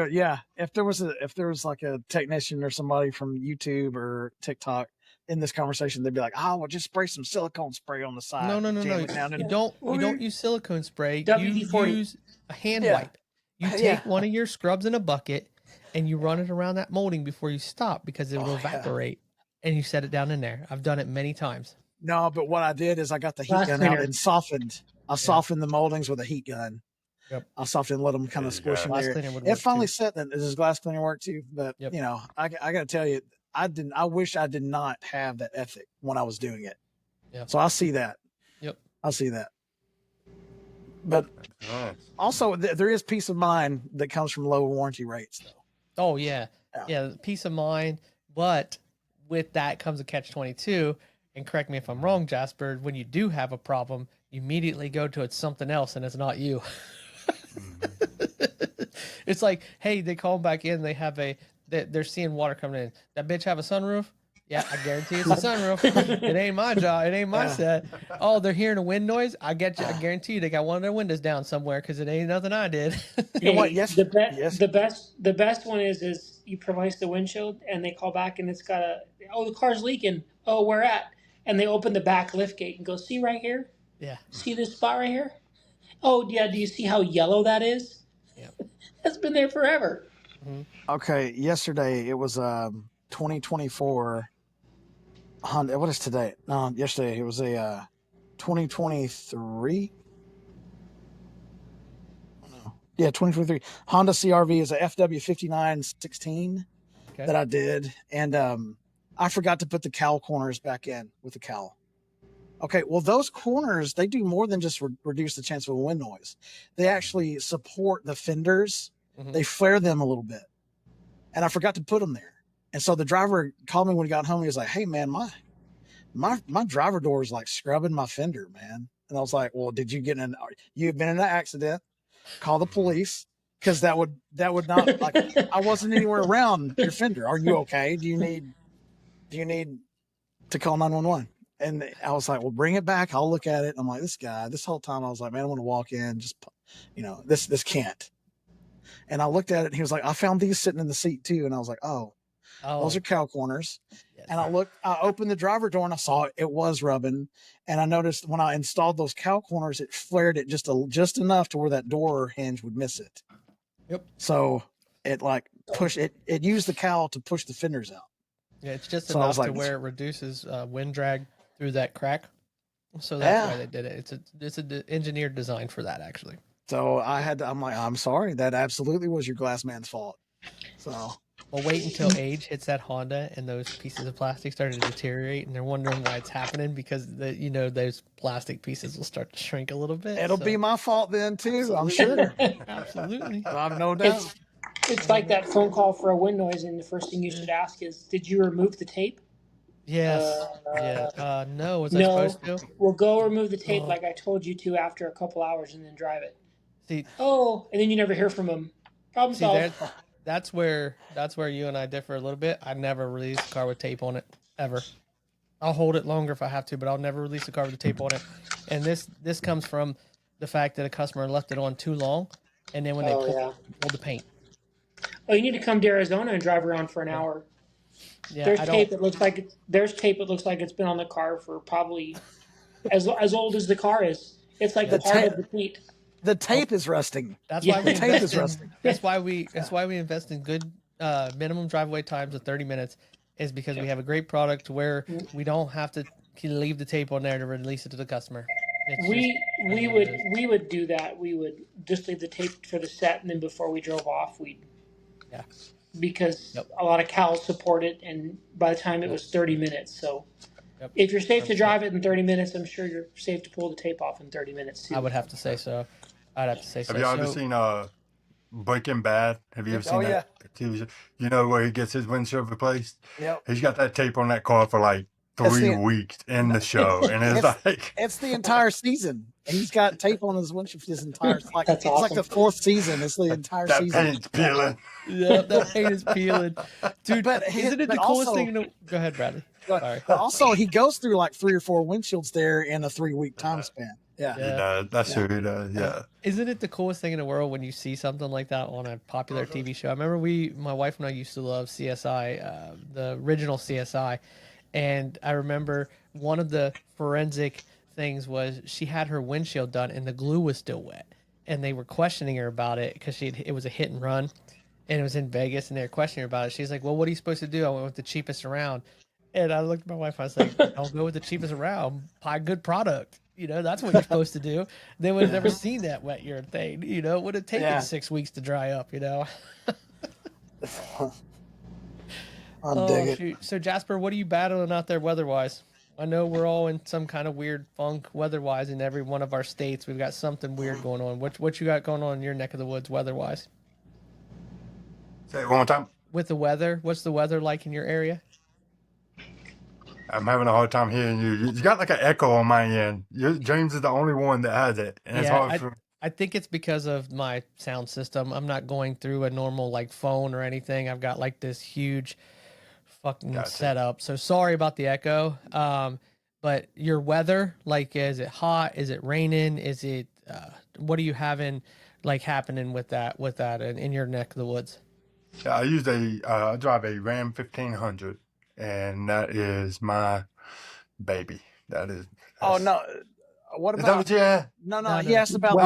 there was like a technician or somebody from YouTube or TikTok in this conversation, they'd be like, "Oh, well, just spray some silicone spray on the side." No. jam it down in You it." don't use silicone spray. WD-40. You use a hand Yeah. wipe. You take one of your scrubs in a bucket and you run it around that molding before you stop because it will evaporate. And you set it down in there. I've done it many times. No, but what I did is I got the heat Glass gun out cleaner. and softened. I softened the moldings with a heat gun. Yep. I softened and let them kind of There you squish go. in Glass there. cleaner would It work finally too. set. Then does glass cleaner work too? But Yep. you know, I got to tell you, I wish I did not have that ethic when I was doing it. Yeah. So I see that. Yep. I see that. But Nice. also, there is peace of mind that comes from low warranty rates, though. Oh yeah. Yeah. Yeah, peace of mind. But with that comes a catch-22. And correct me if I'm wrong, Jasper, when you do have a problem, you immediately go to it's something else and it's not you. It's like, hey, they call back in, they're seeing water coming in. That bitch have a sunroof? Yeah, I guarantee it's a sunroof. It ain't my job. It ain't my set. Oh, they're hearing a wind noise? I guarantee you they got one of their windows down somewhere because it ain't nothing I did. You know what? Hey, Yes. the best one is you replace the windshield and they call back and it's got the car's leaking. Oh, where at? And they open the back lift gate and go, see right here? Yeah. See this spot right here? Oh yeah, do you see how yellow that is? Yeah. That's been there forever. Okay. Yesterday it was 2024 Honda. What is today? No, yesterday it was a 2023. No. Yeah, 2023 Honda CRV is a FW5916 that I did, and I forgot to put the cowl corners back in with the cowl. Okay, well, those corners, they do more than just reduce the chance of a wind noise. They actually support the fenders. Mhm. They flare them a little bit. And I forgot to put them there. And so the driver called me when he got home. He was like, "Hey, man, my driver door is like scrubbing my fender, man." And I was like, "Well, you've been in an accident. Call the police." Because that would not, like, I wasn't anywhere around your fender. Are you okay? Do you need to call 911? And I was like, "Well, bring it back. I'll look at it." And I'm like, this whole time I was like, "Man, I want to walk in, just, this can't." And I looked at it and he was like, "I found these sitting in the seat too." And I was like, "Oh, those are cow corners." Yes. And I opened the driver door and I saw it was rubbing. And I noticed when I installed those cow corners, it flared it just enough to where that door hinge would miss it. Yep. So it like it used the cowl to push the fenders out. Yeah, it's just So I was enough like, to where it reduces wind drag through that crack. So that's why they did it. It's an engineered design for that, actually. So I'm like, "I'm sorry. That absolutely was your glass man's fault." So Well, wait until age hits that Honda and those pieces of plastic start to deteriorate, and they're wondering why it's happening because those plastic pieces will start to shrink a little bit. It'll be my fault then too. I'm sure. Absolutely. I have no doubt. It's like that phone call for a wind noise, and the first thing you should ask is, "Did you remove the tape?" Yes. Yeah. No, was I No. supposed to? Well, go remove the tape Oh. like I told you to after a couple hours, and then drive it. See, Oh, and then you never hear from them. Problem see solved. that's where you and I differ a little bit. I never release a car with tape on it ever. I'll hold it longer if I have to, but I'll never release a car with a tape on it. And this comes from the fact that a customer left it on too long, and then when they pulled the paint. Oh, you need to come to Arizona and drive around for an hour. Yeah, There's tape that looks like it's been on the car for probably as old as the car is. It's like The part tape- of the paint. The tape is rusting. That's Yeah. why we The tape invest is in, rusting. that's why we invest in good minimum driveway times of 30 minutes is because we have a great product where we don't have to leave the tape on there to release it to the customer. It's We just- would do that. We would just leave the tape for the set, and then before we drove off, Yeah. because Yep. a lot of cows support it, and by the time it was 30 minutes, so Yep. if you're safe to drive it in 30 minutes, I'm sure you're safe to pull the tape off in 30 minutes too. I would have to say so. I'd have to say so. Have you ever So- seen Breaking Bad? Have you ever seen that TV show? You know where he gets his windshield replaced? Yep. He's got that tape on that car for like That's 3 it. weeks in the show, and it's like It's the entire season. And he's got tape on his windshield for this entire That's it's like awesome. the 4th season. It's the entire that season. paint's peeling. Yeah, that paint is peeling, dude. But isn't it but the coolest also- thing? Go ahead, Bradley. Sorry. But also, he goes through like 3 or 4 windshields there in a 3-week time span. Yeah. He does. That's who he does. Yeah. Isn't it the coolest thing in the world when you see something like that on a popular TV show? I remember my wife and I used to love CSI, the original CSI, and I remember one of the forensic things was she had her windshield done and the glue was still wet, and they were questioning her about it because it was a hit and run, and it was in Vegas, and they were questioning her about it. She's like, "Well, what are you supposed to do?" I went with the cheapest around, and I looked at my wife. I was like, "Don't go with the cheapest around. Buy good product." That's what you're supposed to do. They would have never seen that wet urethane. It would have taken 6 weeks to dry up. I'll dig it. Shoot. So Jasper, what are you battling out there weather-wise? I know we're all in some kind of weird funk weather-wise in every one of our states. We've got something weird going on. What you got going on in your neck of the woods weather-wise? Say it one more time. With the weather, what's the weather like in your area? I'm having a hard time hearing you. You got like an echo on my end. James is the only one that has it, and it's hard for. I think it's because of my sound system. I'm not going through a normal like phone or anything. I've got like this huge fucking setup. So sorry about the echo. But your weather, like, is it hot? Is it raining? Is it what are you having like happening with that in your neck of the woods? Yeah, I drive a Ram 1500, and that is my baby. Oh no! What Is that about? what you had? No. He asked about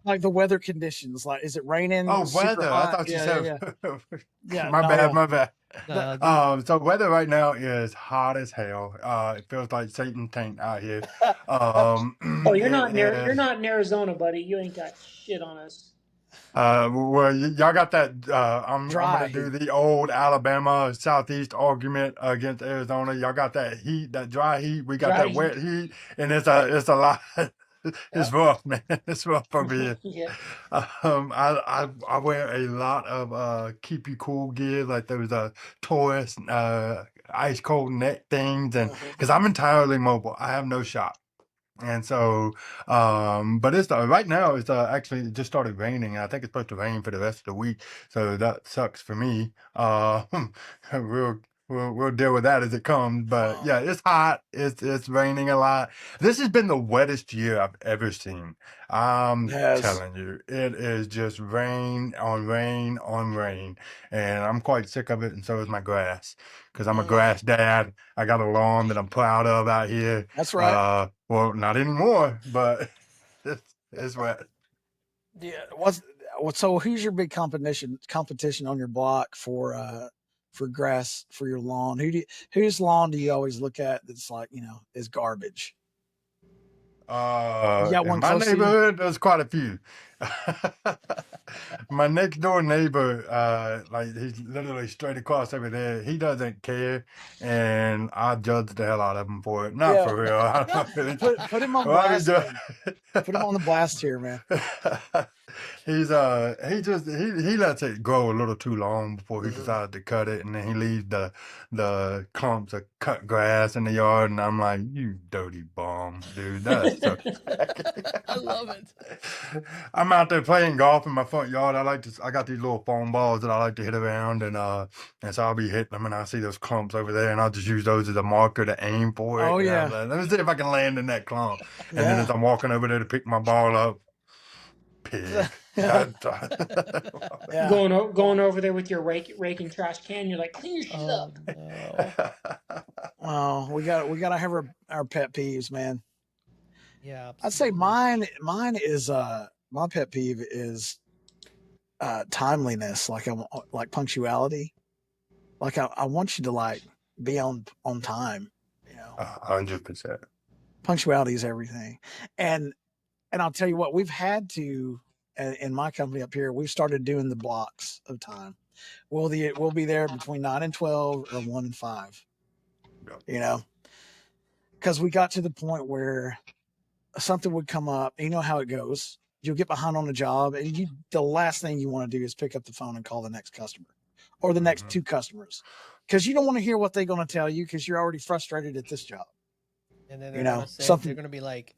the weather conditions. Like, is it raining? Oh, super weather. hot? I thought you said. Yeah, my bad. No, So weather right now is hot as hell. It feels like Satan's taint out here. Oh, you're not in Arizona, buddy. You ain't got shit on us. Well, y'all got that. I'm Dry gonna do the old Alabama Southeast argument against Arizona. Y'all got that heat, that dry heat. We got that wet heat, and it's a lot. It's rough, man. It's rough over here. Yeah. I wear a lot of keep you cool gear, like those Taurus ice cold neck things, and because I'm entirely mobile, I have no shop. And so, but it's right now. It's actually it just started raining. I think it's supposed to rain for the rest of the week, so that sucks for me. We'll deal with that as it comes. But yeah, it's hot. It's raining a lot. This has been the wettest year I've ever seen. I'm telling you, it is just rain on rain on rain, and I'm quite sick of it. And so is my grass, because I'm a grass dad. I got a lawn that I'm proud of out here. That's right. Well, not anymore, but it's wet. Yeah. So who's your big competition on your block for grass for your lawn? Whose lawn do you always look at that's like, is garbage? You got In one my close to you? neighborhood, there's quite a few. My next door neighbor, like he's literally straight across over there. He doesn't care, and I judge the hell out of him for it. Not Yeah. for real. I don't really. Put him on Well, I blast, mean, man. Put him on the blast here, man. he lets it grow a little too long before he Mhm. decides to cut it, and then he leaves the clumps of cut grass in the yard, and I'm like, you dirty bum, dude. That's so I love it. I'm out there playing golf in my front yard. I got these little foam balls that I like to hit around, and so I'll be hitting them, and I see those clumps over there, and I'll just use those as a marker to aim for it. Oh, And I'm yeah. like, let me see if I can land in that clump. And then Yeah. as I'm walking over there to pick my ball up, pig. Yeah. Going over there with your rake and trash can. You're like, clean your shit Oh up. no. Oh, we got to have our pet peeves, man. Yeah. I'd say Absolutely. mine is my pet peeve is timeliness, like punctuality. Like I want you to like be on time, you know. 100%. Punctuality is everything. And I'll tell you what, we've had to in my company up here, we've started doing the blocks of time. We'll be there between 9 and 12 or 1 and 5. Yeah. You know, because we got to the point where something would come up. You know how it goes. You'll get behind on a job, and the last thing you want to do is pick up the phone and call the next customer or the next Mhm. 2 customers, because you don't want to hear what they're going to tell you because you're already frustrated at this job. And then You they're gonna know, say they're something. gonna be like,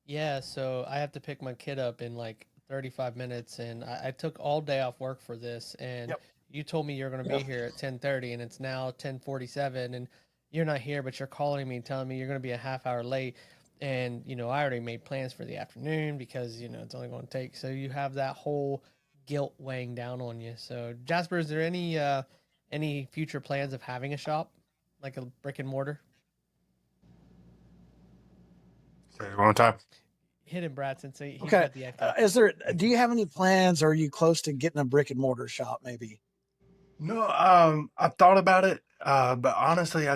yeah, so I have to pick my kid up in like 35 minutes, and I took all day off work for this, and Yep. you told me you're gonna be Yep. here at 10:30, and it's now 10:47, and you're not here, but you're calling me and telling me you're gonna be a half hour late, and I already made plans for the afternoon because it's only going to take. So you have that whole guilt weighing down on you. So Jasper, is there any future plans of having a shop, like a brick and mortar? Say it one time. Hit him, Brad, since he's Okay. got the echo. Do you have any plans? Or are you close to getting a brick and mortar shop? Maybe. No, I thought about it, but honestly,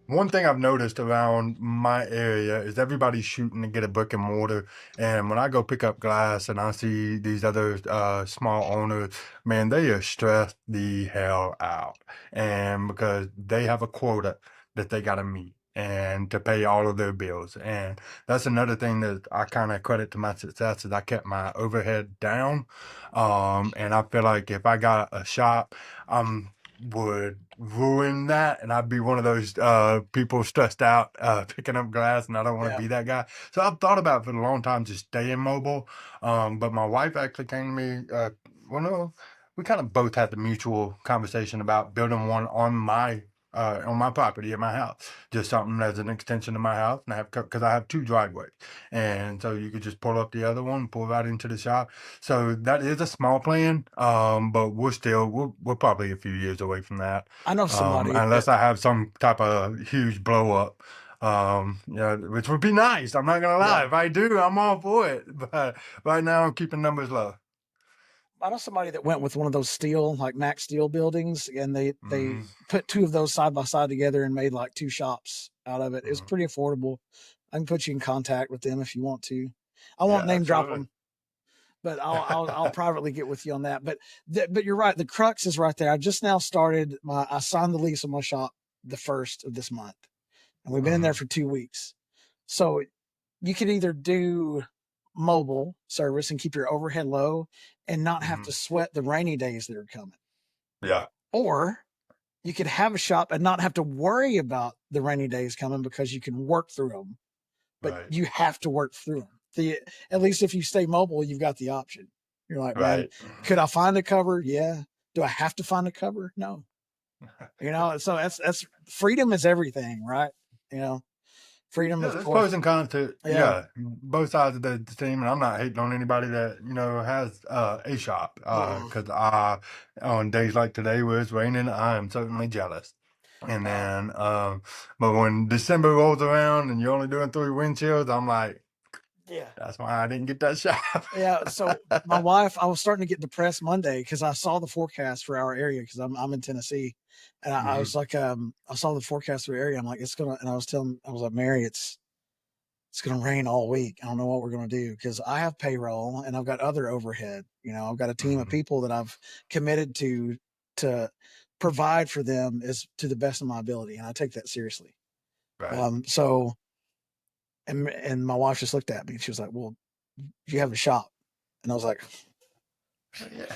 one thing I've noticed around my area is everybody's shooting to get a brick and mortar. And when I go pick up glass and I see these other small owners, man, they are stressed the hell out. And because they have a quota that they got to meet and to pay all of their bills. And that's another thing that I kind of credit to my success is I kept my overhead down. And I feel like if I got a shop, would ruin that, and I'd be one of those people stressed out picking up glass, and I don't want to Yeah. be that guy. So I've thought about for a long time just staying mobile. But my wife actually came to me. Well, no, we kind of both had the mutual conversation about building one on my property at my house, just something as an extension of my house, and because I have 2 driveways, and so you could just pull up the other one, pull right into the shop. So that is a small plan, but we're probably a few years away from that, I know somebody that. unless I have some type of huge blow up, yeah, which would be nice. I'm not gonna lie. Yeah. If I do, I'm all for it. But right now, I'm keeping numbers low. I know somebody that went with one of those steel, like Max Steel buildings, and they hmm put 2 of those side by side together and made like 2 shops out of it. It's hmm pretty affordable. I can put you in contact with them if you want to. I Yeah, won't name drop absolutely. them, but I'll privately get with you on that. But you're right. The crux is right there. I just now started I signed the lease on my shop the 1st of this month, and we've been in there hmm for 2 weeks. So you could either do mobile service and keep your overhead low and not have hmm to sweat the rainy days that are coming, Yeah, or you could have a shop and not have to worry about the rainy days coming because you can work through them, but right, you have to work through them. At least if you stay mobile, you've got the option. You're like, man, right. could I find a cover? Yeah. Do I have to find a cover? No. So that's freedom is everything, right? You know, freedom, Yeah, of there's course. pros and cons to Yeah. both sides of the team, and I'm not hating on anybody that has a shop. Uh-uh. Because on days like today where it's raining, I am certainly jealous. And Uh, then, but when December rolls around and you're only doing 3 windshields, I'm like, yeah. that's why I didn't get that shop. Yeah. So my wife, I was starting to get depressed Monday because I saw the forecast for our area because I'm in Tennessee, and I hmm was like, I saw the forecast for our area. I'm like, it's gonna, and I was like, Mary, it's going to rain all week. I don't know what we're going to do because I have payroll and I've got other overhead. I've got a team of people that I've committed to provide for them as to the best of my ability, and I take that seriously. Right. So, and my wife just looked at me and she was like, "Well, you have a shop," and I was like, Yeah.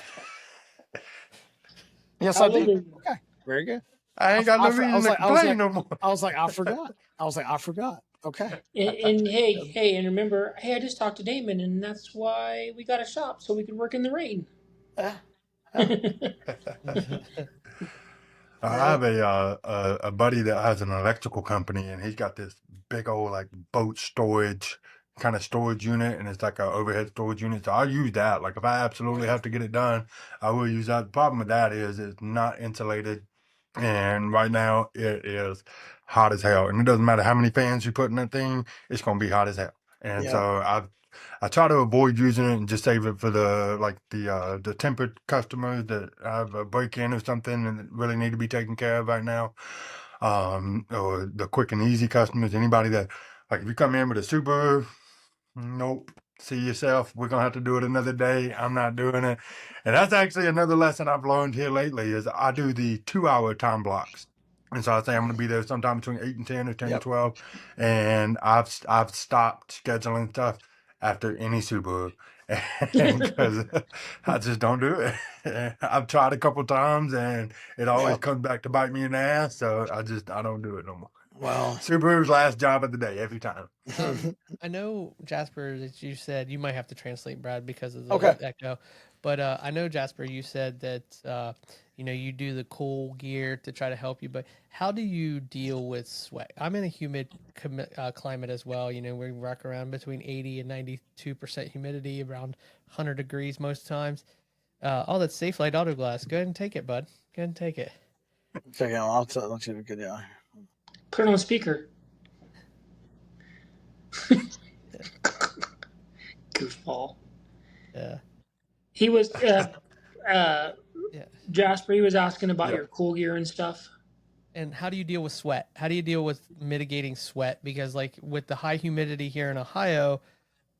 "Yes, I do." Hallelujah. Okay, very good. I ain't got no I reason was to like, I was complain like, no more. I was like, I forgot. I was like, I forgot. Okay. And hey, and remember, hey, I just talked to Damon, and that's why we got a shop so we could work in the rain. Yeah. I have a buddy that has an electrical company, and he's got this big old like boat storage kind of storage unit, and it's like a overhead storage unit. So I use that. Like if I absolutely have to get it done, I will use that. The problem with that is it's not insulated, and right now it is hot as hell. And it doesn't matter how many fans you put in that thing, it's gonna be hot as hell. And Yeah. so I try to avoid using it and just save it for the tempered customers that have a break in or something and that really need to be taken care of right now. Or the quick and easy customers, anybody that like if you come in with a super, nope, see yourself. We're gonna have to do it another day. I'm not doing it. And that's actually another lesson I've learned here lately is I do the 2 hour time blocks. And so I say I'm going to be there sometime between 8 and 10 or 10 to Yep. 12. And I've stopped scheduling stuff after any Subaru because I just don't do it. I've tried a couple times and it always Yep. comes back to bite me in the ass. So I don't do it no more. Well, Subaru's last job of the day every time. I know, Jasper, that you said you might have to translate, Brad, because of the Okay. echo. But I know, Jasper, you said that you do the cool gear to try to help you. But how do you deal with sweat? I'm in a humid climate as well. We rock around between 80 and 92% humidity, around 100 degrees most times. Oh, that's Safe Light Auto Glass. Go ahead and take it, bud. Go ahead and take it. check it out. I'll let you good. Yeah. Put it on speaker. Goofball. Yeah. He was Yeah. Jasper. He was asking about Yeah. your cool gear and stuff. And how do you deal with sweat? How do you deal with mitigating sweat? Because like with the high humidity here in Ohio,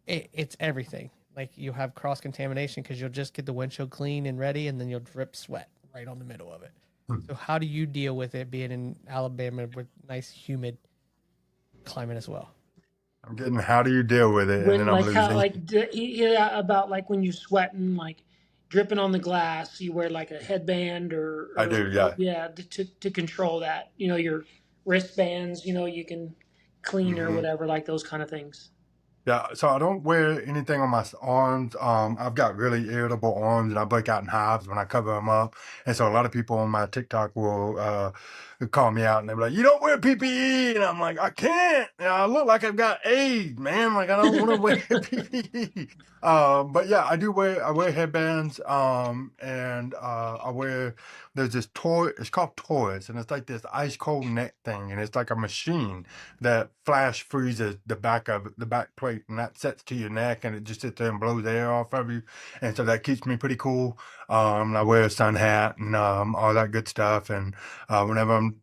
it's everything. Like you have cross contamination because you'll just get the windshield clean and ready, and then you'll drip sweat right on the middle of it. So how do you deal with it being in Alabama with nice humid climate as well? I'm getting how do you deal with it? And With then I'm like how losing. about like when you sweating, like dripping on the glass, you wear like a headband I do, yeah. yeah, to control that. Your wristbands. You can clean or Mhm. whatever, like those kind of things. Yeah, so I don't wear anything on my arms. I've got really irritable arms, and I break out in hives when I cover them up. And so a lot of people on my TikTok will call me out, and they're like, "You don't wear PPE," and I'm like, "I can't. I look like I've got AIDS, man. Like I don't want to wear PPE." But yeah, I do wear. I wear headbands. And I wear. There's this toy. It's called Taurus, and it's like this ice cold neck thing, and it's like a machine that flash freezes the back plate, and that sets to your neck, and it just sits there and blows air off of you, and so that keeps me pretty cool. I wear a sun hat and all that good stuff, and whenever I'm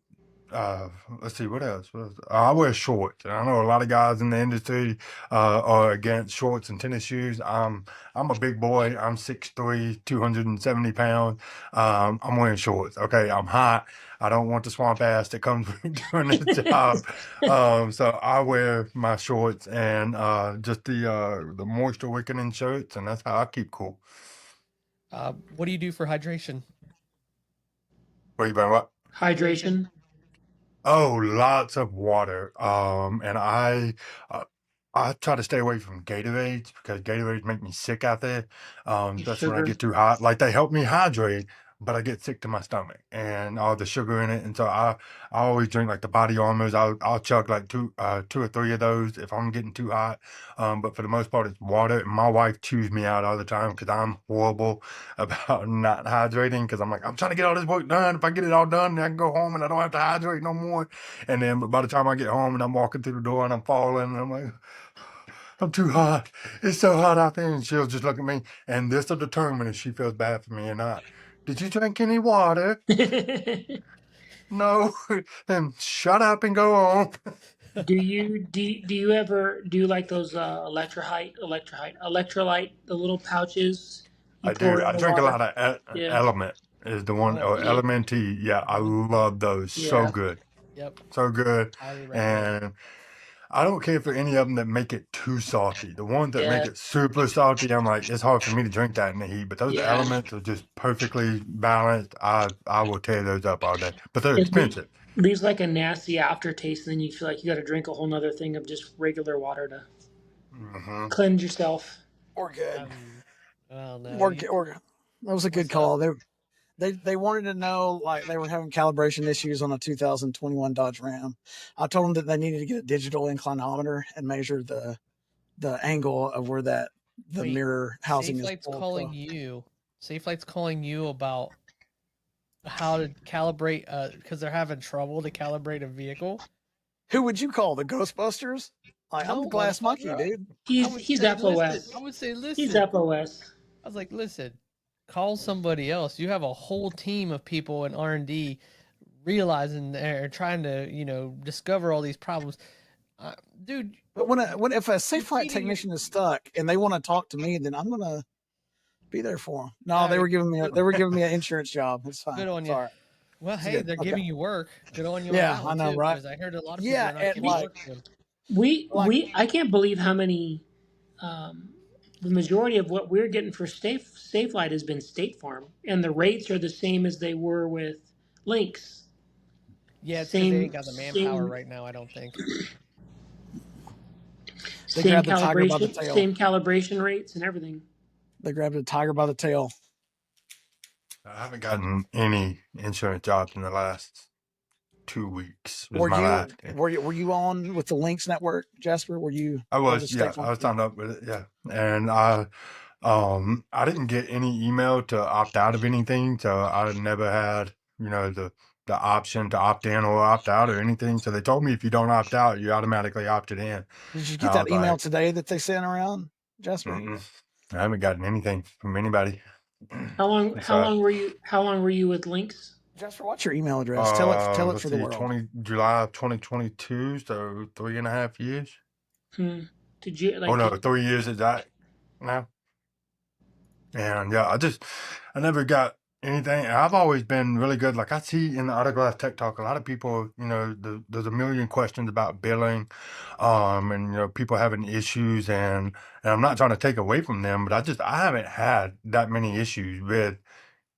let's see what else. I wear shorts. And I know a lot of guys in the industry are against shorts and tennis shoes. I'm a big boy. I'm 6'3", 270 pounds. I'm wearing shorts. Okay, I'm hot. I don't want the swamp ass that comes with doing this job. So I wear my shorts and just the moisture wicking shirts, and that's how I keep cool. What do you do for hydration? What you been what? Hydration. Oh, lots of water. And I try to stay away from Gatorades because Gatorades make me sick out there. That's when I Sugar. get too hot. Like they help me hydrate, but I get sick to my stomach and all the sugar in it. And so I always drink like the body armors. I'll chug like two or three of those if I'm getting too hot. But for the most part, it's water. And my wife chews me out all the time because I'm horrible about not hydrating because I'm like, I'm trying to get all this work done. If I get it all done, then I can go home and I don't have to hydrate no more. And then by the time I get home and I'm walking through the door and I'm falling, and I'm like, I'm too hot. It's so hot out there. And she'll just look at me, and this will determine if she feels bad for me or not. Did you drink any water? No. Then shut up and go on. Do you ever do like those electrolyte, the little pouches you I do. pour in I the drink a water? lot of Yeah. Element is the one, Oh, or Yeah. Element Tea. Yeah, I mhm. love those. So Yeah. good. Yep. So good. Highly recommend. And I don't care for any of them that make it too salty. The ones that make Yeah. it super salty, I'm like, it's hard for me to drink that in the heat. But those Yeah. Elements are just perfectly balanced. I will tear those up all day. But they're It expensive. leaves like a nasty aftertaste, and then you feel like you got to drink a whole nother thing of just regular water to Hmm. cleanse yourself. We're good. Well, no, We're, you. we're, that was a good What's up? call. They wanted to know, like, they were having calibration issues on a 2021 Dodge Ram. I told them that they needed to get a digital inclinometer and measure the angle of where the Wait, mirror housing is Safelight's pulled calling from. you. Safelight's calling you about how to calibrate because they're having trouble to calibrate a vehicle. Who would you call, the Ghostbusters? Like, I'm the No, glass monkey, motherfucker. dude. I He's would he's say listen. FOS. I would say He's listen. FOS. I was like, listen, call somebody else. You have a whole team of people in R&D realizing they're trying to, discover all these problems. Dude, But if a you're Safe Light feeding your. technician is stuck and they want to talk to me, then I'm gonna be there for them. No, All right, they were giving me an insurance job. It's fine. good on It's you. all right. Well, It's hey, good. they're Okay. giving you work. Good on you on Yeah, that I one know, too, right? because I heard a lot of people Yeah, are not and giving like work to them. like I can't believe how many the majority of what we're getting for Safe Light has been State Farm, and the rates are the same as they were with Lynx. Yeah, it's because they ain't Same got the manpower same right now. I don't think. they same grabbed the tiger by the calibration, tail. same calibration rates and everything. They grabbed the tiger by the tail. I haven't gotten any insurance jobs in the last 2 weeks. Was Were my you last. were you on with the Lynx network, Jasper? Were you I part of the was, State yeah, I Farm was team? signed up with it, yeah. And I didn't get any email to opt out of anything, so I never had, the option to opt in or opt out or anything. So they told me if you don't opt out, you automatically opted in. And Did you get I that was email like, today that they sent around, Jasper? mm-mm, I haven't gotten anything from anybody. So, How long were you with Lynx? Jasper, what's your email address? Tell it let's for the see, world. July of 2022, so 3.5 years. Hmm. Did you Oh like no, did 3 years exact now. And yeah, I never got anything. And I've always been really good. Like I see in the Autograph Tech Talk, a lot of people, there's a million questions about billing, and people having issues, and I'm not trying to take away from them, but I haven't had that many issues with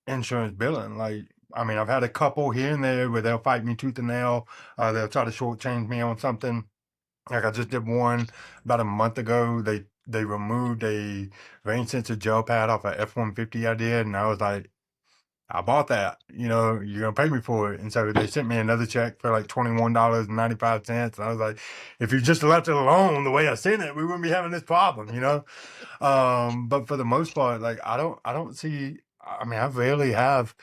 insurance billing. Like, I mean, I've had a couple here and there where they'll fight me tooth and nail. They'll try to shortchange me on something. Like I just did one about a month ago. They removed a rain sensor gel pad off a F-150 I did, and I was like, I bought that. You're gonna pay me for it. And so they sent me another check for like $21.95. And I was like, if you just left it alone the way I sent it, we wouldn't be having this problem. But for the most part, like I don't see. I mean, I rarely have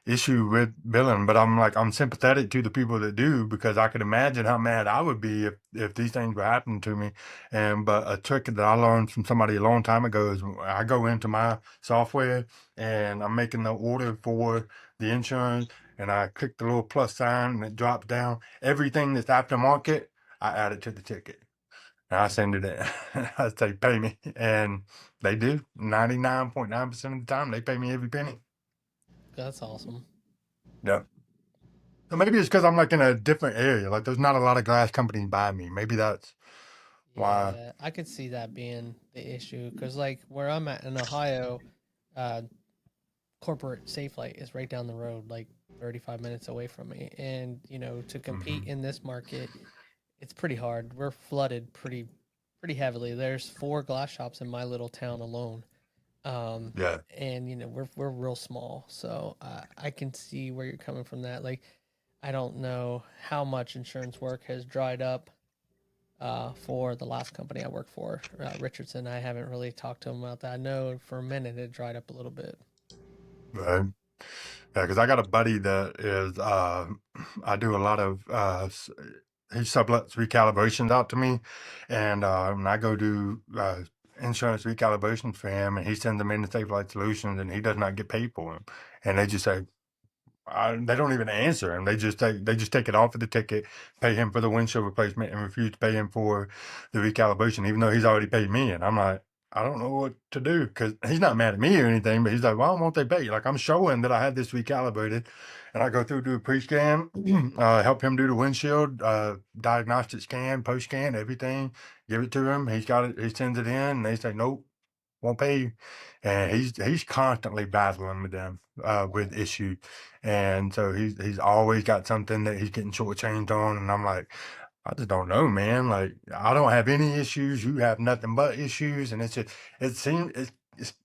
issue with billing, but I'm sympathetic to the people that do, because I can imagine how mad I would be if these things were happening to me. But a trick that I learned from somebody a long time ago is I go into my software and I'm making the order for the insurance, and I click the little plus sign and it drops down everything that's aftermarket. I add it to the ticket. And I send it in. I say, pay me. And they do. 99.9% of the time, they pay me every penny. That's awesome. Yeah. So maybe it's because I'm like in a different area. Like there's not a lot of glass companies by me. Maybe that's why. Yeah, I could see that being the issue because, like, where I'm at in Ohio, uh, corporate Safe Light is right down the road, like 35 minutes away from me. And, to compete Hmm. in this market, it's pretty hard. We're flooded pretty heavily. There's 4 glass shops in my little town alone. Yeah. And we're real small, so I can see where you're coming from. That like, I don't know how much insurance work has dried up for the last company I worked for, Richardson. I haven't really talked to him about that. I know for a minute it dried up a little bit. Right. Yeah, because I got a buddy that is, I do a lot of, he sublets recalibrations out to me. And I go do insurance recalibrations for him, and he sends them in to Safe Light Solutions, and he does not get paid for them. And they just say, They don't even answer him. They just take it off of the ticket, pay him for the windshield replacement, and refuse to pay him for the recalibration, even though he's already paid me. And I'm like, I don't know what to do, because he's not mad at me or anything, but he's like, why won't they pay? Like, I'm showing that I had this recalibrated, and I go through, do a pre-scan, help him do the windshield, diagnostic scan, post-scan, everything, give it to him. He's got it. He sends it in, and they say, nope, won't pay you. And he's constantly battling with them with issues. And so he's always got something that he's getting shortchanged on. And I'm like, I just don't know, man. Like, I don't have any issues. You have nothing but issues. And it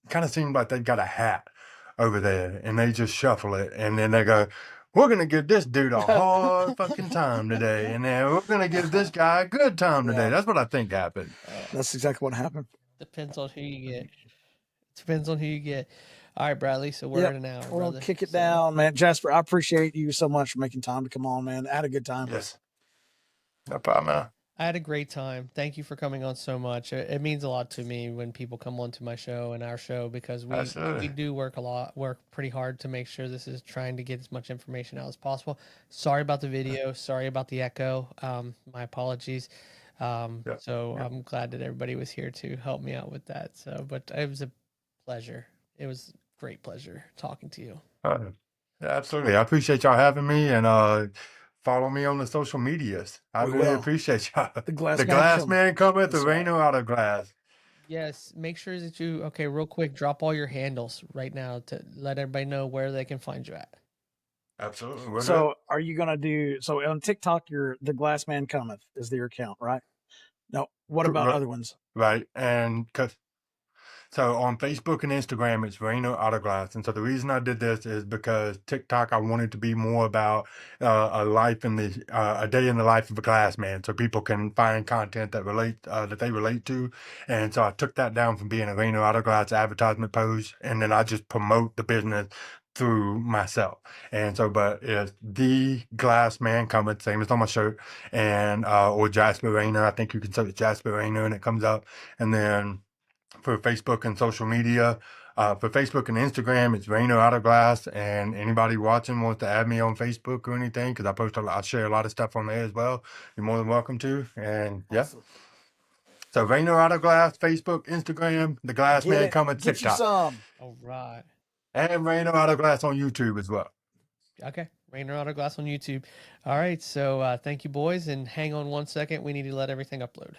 kind of seems like they've got a hat over there, and they just shuffle it, and then they go, we're gonna give this dude a hard fucking time today, and then we're gonna give this guy a good time today. Yeah. That's what I think happened. That's exactly what happened. Depends on who you get. Depends on who you get. All right, Bradley. So we're Yep. at an hour. We'll brother. kick it So, down, man. Jasper, I appreciate you so much for making time to come on, man. I had a good time. Yes. No problem, man. I had a great time. Thank you for coming on so much. It means a lot to me when people come onto my show and our show, because we Absolutely. do work pretty hard to make sure this is trying to get as much information out as possible. Sorry about the video. Sorry about the echo. My apologies. So I'm glad that everybody was here to help me out with that. So, but it was a pleasure. It was a great pleasure talking to you. Yeah, absolutely. I appreciate y'all having me, and follow me on the social medias. I We really will. appreciate y'all. The glass The man glass cometh. man cometh, the That's right. rain out of glass. Yes, make sure that you, okay, real quick, drop all your handles right now to let everybody know where they can find you at. Absolutely. We'll do So it. are you gonna do so on TikTok? You're the glass man cometh is your account, right? No. What about Right. other ones? Right. And so on Facebook and Instagram, it's Reno Autoglass. And so the reason I did this is because TikTok, I wanted to be more about a life in the a day in the life of a glass man, so people can find content that they relate to. And so I took that down from being a Reno Autoglass advertisement page, and then I just promote the business through myself. And so, but it's the glass man coming, same as on my shirt, and or Jasper Reno. I think you can search Jasper Reno and it comes up. And then for Facebook and social media. For Facebook and Instagram, it's Rainer Autoglass. And anybody watching wants to add me on Facebook or anything, because I share a lot of stuff on there as well. You're more than welcome to. And yeah. Awesome. So Rainer Autoglass, Facebook, Instagram, the Glass Get Man it. coming, Get you TikTok, some. All right. and Rainer Autoglass on YouTube as well. Okay. Rainer Autoglass on YouTube. All right. So thank you, boys. And hang on one second. We need to let everything upload.